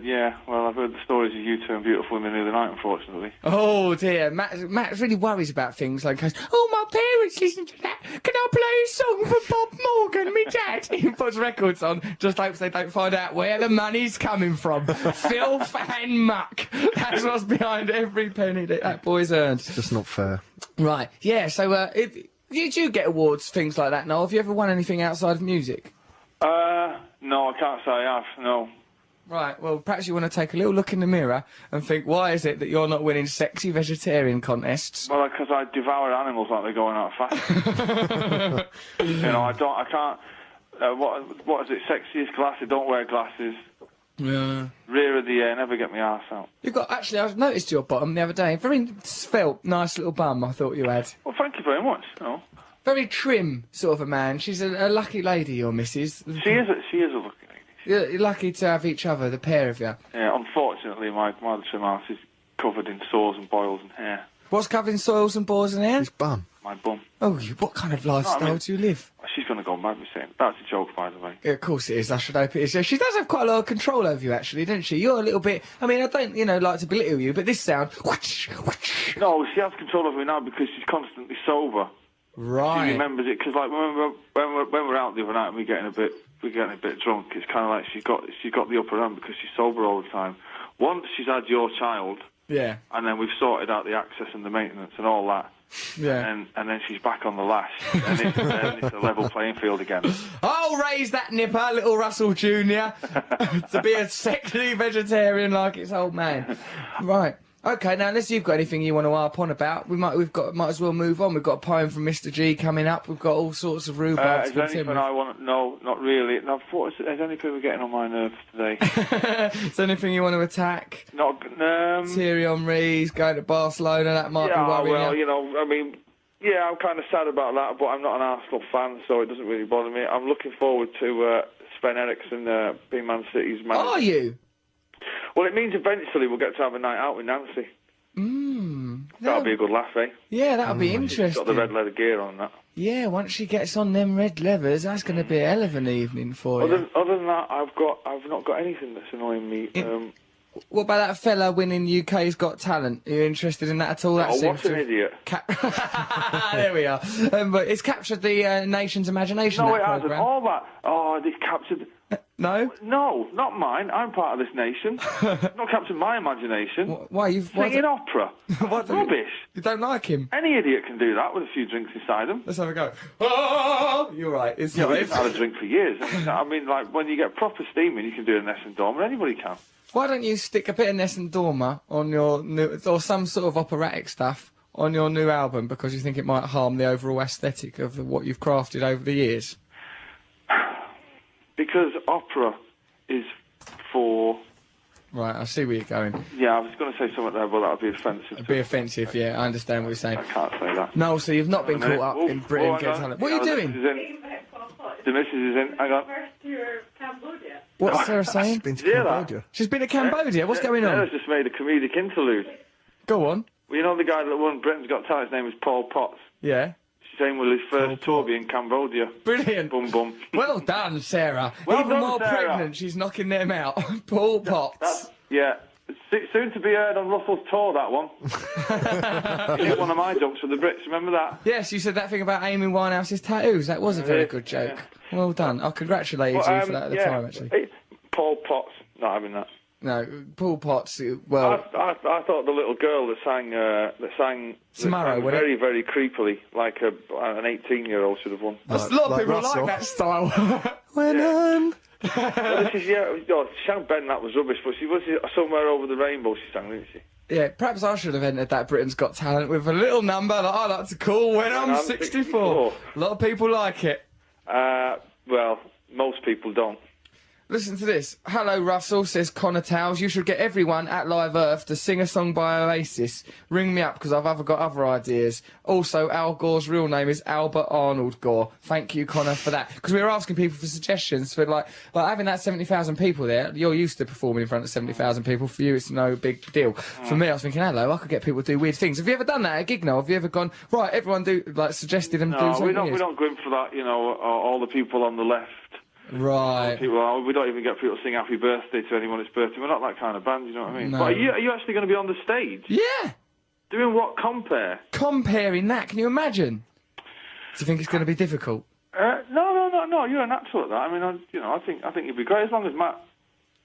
Yeah, well, I've heard the stories of you 2 and beautiful women the other night, unfortunately. Oh dear, Matt really worries about things like, oh, my parents listen to that. Can I play a song for Bob Morgan, me dad? He puts records on, just hopes they don't find out where the money's coming from. Filth and muck. That's what's behind every penny that boy's earned. It's just not fair. Right, yeah, so did you get awards, things like that, Noel? Have you ever won anything outside of music? No, I can't say I have, no. Right, well, perhaps you want to take a little look in the mirror and think, why is it that you're not winning sexy vegetarian contests? Well, because I devour animals like they're going out of fashion. You know, I can't, what is it, sexiest glasses, don't wear glasses. Yeah. Rear of the air, never get my arse out. You've got, actually, I noticed your bottom the other day. Very svelte, nice little bum, I thought you had. Well, thank you very much, you know. Very trim, sort of a man. She's a lucky lady, your missus. She is a lucky lady. You're lucky to have each other, the pair of you. Yeah, unfortunately, my trim house is covered in sores and boils and hair. What's covered in soils and boils and hair? His bum. My bum. Oh, what kind of lifestyle do you live? She's going to go mad with saying. That's a joke, by the way. Yeah, of course it is. I should hope it is. Yeah, she does have quite a lot of control over you, actually, doesn't she? You're a little bit... I mean, I don't, you know, like to belittle you, but this sound... No, she has control over me now because she's constantly sober. Right. She remembers it, because, like, when we're out the other night and we're getting a bit drunk, it's kind of like she's got the upper hand because she's sober all the time. Once she's had your child... Yeah. And then we've sorted out the access and the maintenance and all that. Yeah. And then she's back on the lash. And it's a level playing field again. I'll raise that nipper, little Russell Jr. to be a sexy vegetarian like its old man. Right. Okay, now unless you've got anything you want to harp on about, might as well move on. We've got a poem from Mr. G coming up. We've got all sorts of rhubarb. Is there anything I want? No, not really. No, is there anything we're getting on my nerves today? Is there anything you want to attack? Not Thierry Henry's going to Barcelona. That might be worrying well, you. you know, I mean, yeah, I'm kind of sad about that, but I'm not an Arsenal fan, so it doesn't really bother me. I'm looking forward to Sven Eriksson being Man City's manager. Are you? Well, it means eventually we'll get to have a night out with Nancy. That'll be a good laugh, eh? Yeah, that'll be interesting. She's got the red leather gear on that. Yeah, once she gets on them red leathers, that's going to be a hell of an evening for you. Other than that, I've not got anything that's annoying me. What about that fella winning UK's Got Talent? Are you interested in that at all? What an idiot. There we are. But it's captured the nation's imagination. No, that it hasn't. programme. All that. Oh, they've captured... No? No, not mine. I'm part of this nation. Not captured my imagination. Why? Singing opera. What? Rubbish. You don't like him? Any idiot can do that with a few drinks inside them. Let's have a go. Oh, you're right. It's I've had a drink for years. I mean, like, when you get proper steaming, you can do a Nessun Dorma. Anybody can. Why don't you stick a bit of Nessun Dorma on your new... or some sort of operatic stuff on your new album because you think it might harm the overall aesthetic of what you've crafted over the years? Because opera is for... Right, I see where you're going. Yeah, I was going to say something there, but that would be offensive. It'd be offensive, yeah, I understand what you're saying. I can't say that. No, so you've not been caught up in Britain Got Talent. What are you doing? The missus is in. Hang on. What's Sarah saying? She's been to Cambodia. She's been to Cambodia? What's going on? Sarah's just made a comedic interlude. Go on. Well, you know the guy that won Britain's Got Talent, his name is Paul Potts. Yeah. She Same with his first tour in Cambodia. Brilliant. Bum bum. Well done, Sarah. Well Even done, while Sarah. pregnant, she's knocking them out. Paul Potts. Yeah. Soon to be heard on Russell's tour, that one. He did one of my jokes for the Brits, remember that? Yes, you said that thing about Amy Winehouse's tattoos. That was a very good joke. Well done. I congratulated you for that at the time, actually. Paul Potts, not having that. No, Paul Potts, well... I thought the little girl that sang Tomorrow, wasn't very, very creepily, like an 18-year-old should have won. A lot of people like that style. When well, this is, she sang Ben, that was rubbish, but she was somewhere over the rainbow she sang, didn't she? Yeah, perhaps I should have entered that Britain's Got Talent with a little number that I like to call When I'm 64. A lot of people like it. Well, most people don't. Listen to this. Hello, Russell, says Connor Towles. You should get everyone at Live Earth to sing a song by Oasis. Ring me up, because I've got other ideas. Also, Al Gore's real name is Albert Arnold Gore. Thank you, Connor, for that. Because we were asking people for suggestions for, like having that 70,000 people there. You're used to performing in front of 70,000 people. For you, it's no big deal. For me, I was thinking, hello, I could get people to do weird things. Have you ever done that at a gig, Noel? Have you ever gone, right, everyone suggested them do something No, weird? we don't go in for that, all the people on the left. Right. We don't even get people to sing happy birthday to anyone it's birthday. We're not that kind of band, you know what I mean? No. But are you actually going to be on the stage? Yeah. Doing what? Comparing that, can you imagine? Do you think it's going to be difficult? No, you're a natural at that. I mean, I think you'd be great. As long as Matt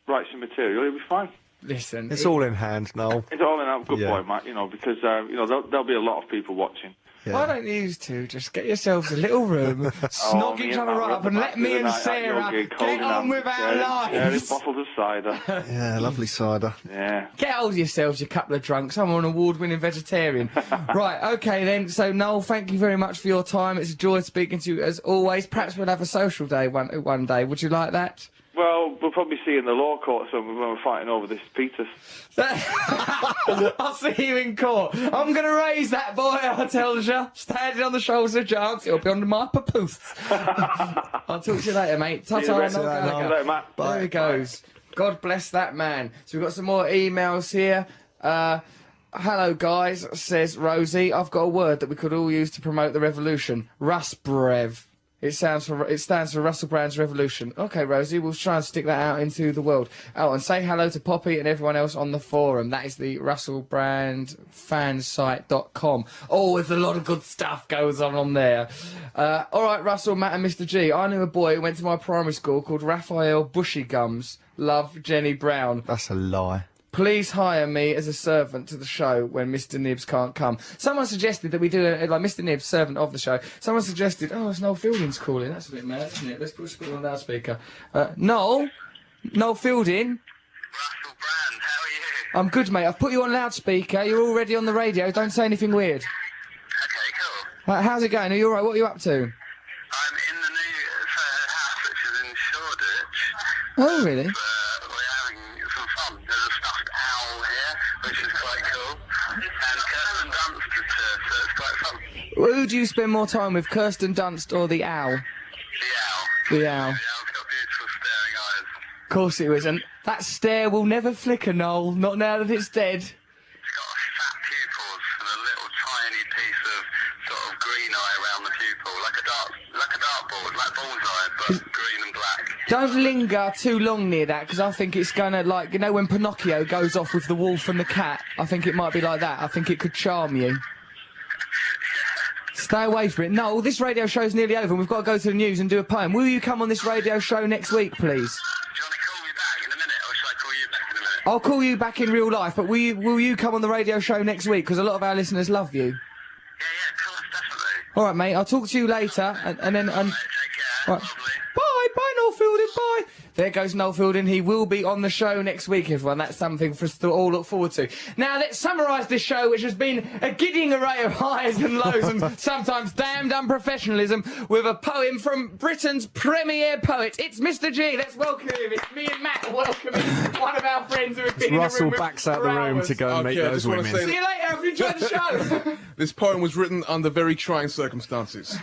writes some material, he'll be fine. Listen. It's all in hand, Noel. It's all in hand. Good boy, Matt, because, there'll be a lot of people watching. Yeah. Why don't you two just get yourselves a little room, snog each other right up, and let me and Sarah get on with our lives? Bottles of cider. Yeah, lovely cider. Yeah. Get hold of yourselves, you couple of drunks. I'm an award-winning vegetarian. Right, okay then. So, Noel, thank you very much for your time. It's a joy speaking to you as always. Perhaps we'll have a social day one day. Would you like that? Well, we'll probably see you in the law court when we're fighting over this Peters. I'll see you in court. I'm going to raise that boy, I tell you. Standing on the shoulders of giants, it'll be under my papoose. I'll talk to you later, mate. Ta-ta, Noel Gallagher. Matt. There he goes. God bless that man. So we've got some more emails here. Hello, guys, says Rosie. I've got a word that we could all use to promote the revolution. Rusbrev. It stands for Russell Brand's Revolution. Okay, Rosie, we'll try and stick that out into the world. Oh, and say hello to Poppy and everyone else on the forum. That is the RussellBrandFansite.com. Oh, there's a lot of good stuff goes on there. All right, Russell, Matt and Mr. G. I knew a boy who went to my primary school called Raphael Bushygums. Love, Jenny Brown. That's a lie. Please hire me as a servant to the show when Mr. Nibs can't come. Someone suggested that we do Mr. Nibs, servant of the show. Someone suggested, it's Noel Fielding's calling. That's a bit mad, isn't it? Let's put it on loudspeaker. Noel Fielding. Russell Brand, how are you? I'm good, mate. I've put you on loudspeaker. You're already on the radio. Don't say anything weird. Okay, cool. How's it going? Are you all right? What are you up to? I'm in the new house, which is in Shoreditch. Oh, really? We're having some fun. There's a stuffed owl here, which is quite cool. And Kirsten Dunst is here, so it's quite fun. Who do you spend more time with, Kirsten Dunst or the owl? The owl. The owl. The owl's got beautiful staring eyes. Of course it is, and that stare will never flicker, Noel. Not now that it's dead. It's got fat pupils and a little tiny piece of sort of green eye around the pupil, like a dartboard, like bullseye, but green and black. Don't linger too long near that, because I think it's gonna, when Pinocchio goes off with the wolf and the cat, I think it might be like that. I think it could charm you. Stay away from it. No, this radio show's nearly over and we've got to go to the news and do a poem. Will you come on this radio show next week, please? Do you want to call me back in a minute, or shall I call you back in a minute? I'll call you back in real life, but will you come on the radio show next week? Because a lot of our listeners love you. Yeah, of course, definitely. All right, mate. I'll talk to you later, and then. Take care. Right. Bye, Noel Fielding. Bye. There goes Noel Fielding. He will be on the show next week, everyone. That's something for us to all look forward to. Now, let's summarise this show, which has been a giddying array of highs and lows and sometimes damned unprofessionalism, with a poem from Britain's premier poet. It's Mr. G. Let's welcome him. It's me and Matt welcoming one of our friends who have been Russell in the room backs out the room to go and meet those women. See you later. Have you enjoyed the show? This poem was written under very trying circumstances.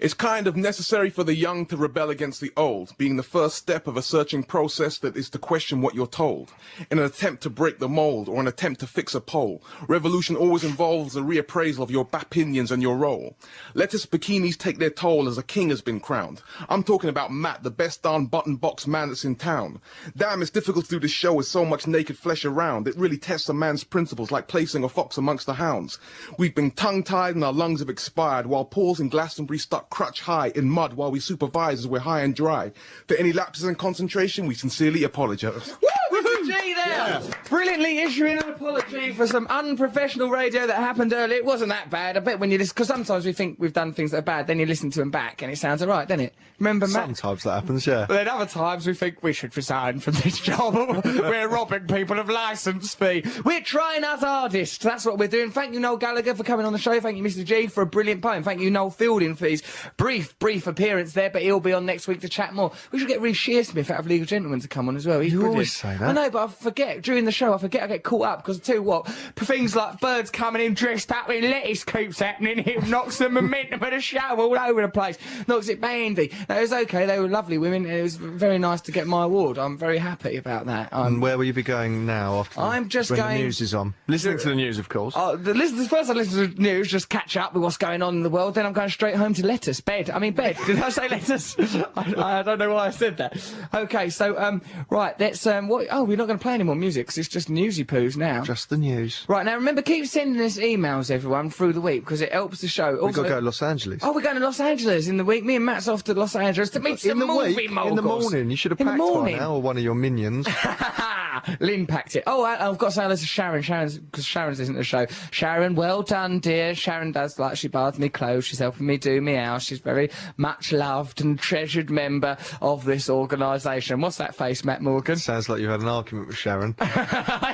It's kind of necessary for the young to rebel against the old, being the first step of a searching process that is to question what you're told. In an attempt to break the mold or an attempt to fix a pole, revolution always involves a reappraisal of your opinions and your role. Let us bikinis take their toll as a king has been crowned. I'm talking about Matt, the best darn button box man that's in town. Damn, it's difficult to do this show with so much naked flesh around. It really tests a man's principles like placing a fox amongst the hounds. We've been tongue-tied and our lungs have expired while Paul's in Glastonbury stuck crutch high in mud while we supervise as we're high and dry. For any lapses in concentration, we sincerely apologise. Mr. G there! Yeah. Brilliantly issuing an apology for some unprofessional radio that happened earlier. It wasn't that bad. I bet when you listen, because sometimes we think we've done things that are bad, then you listen to them back and it sounds alright, doesn't it? Remember, Matt? Sometimes that happens, yeah. But then other times we think we should resign from this job. We're robbing people of licence fee. We're trying our hardest. That's what we're doing. Thank you, Noel Gallagher, for coming on the show. Thank you, Mr. G, for a brilliant poem. Thank you, Noel Fielding, for his brief appearance there, but he'll be on next week to chat more. We should get Reece Shearsmith out of Legal Gentlemen to come on as well. He's You brilliant. always say that. I know, but I forget. During the show, I get caught up, because I tell you what, things like birds coming in dressed up in lettuce keeps happening. It knocks the momentum of the show all over the place. Knocks it bandy. No, it was okay. They were lovely women. It was very nice to get my award. I'm very happy about that. And where will you be going now after I'm just when going... the news is on? Listening to the news, of course. First I listen to the news, just catch up with what's going on in the world, then I'm going straight home to lettuce. Bed. Did I say lettuce? I don't know why I said that. Okay, so, right, let's, we're not going to play any more music, because it's just newsy poos now. Just the news. Right, now remember, keep sending us emails, everyone, through the week, because it helps the show. We've got to go to Los Angeles. Oh, we're going to Los Angeles in the week. Me and Matt's off to Los Angeles to meet some movie moguls. In the morning. You should have In the packed one morning. now, or one of your minions. Lynn packed it. Oh, I've got to say hello to Sharon. Because Sharon's isn't the show. Sharon, well done, dear. Sharon does like she baths me clothes. She's helping me do me house. She's very much loved and treasured member of this organisation. What's that face, Matt Morgan? Sounds like you had an argument with Sharon. I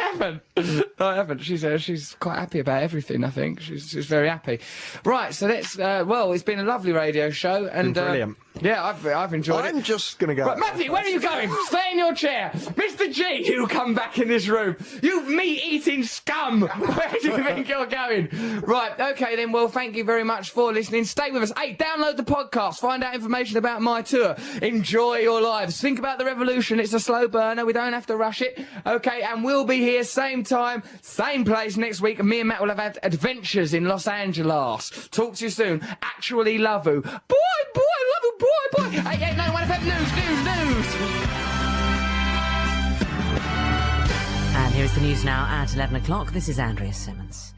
haven't. She's quite happy about everything, I think. She's very happy. Right, so let's, well, it's been a lovely radio show. And, Been brilliant. Yeah, I've enjoyed it. I'm just going to go... Right, Matthew, where are you going? Stay in your chair. Mr. G, you come back in this room. You meat-eating scum. Where do you think you're going? Right, okay then, well, thank you very much for listening. Stay with us. Hey, download the podcast. Find out information about my tour. Enjoy your lives. Think about the revolution. It's a slow burner. We don't have to rush it. Okay, and we'll be here same time, same place next week. And me and Matt will have had adventures in Los Angeles. Talk to you soon. Actually love you. Boy, love you, boy. 8891 FM News. And here is the news now at 11 o'clock. This is Andrea Simmons.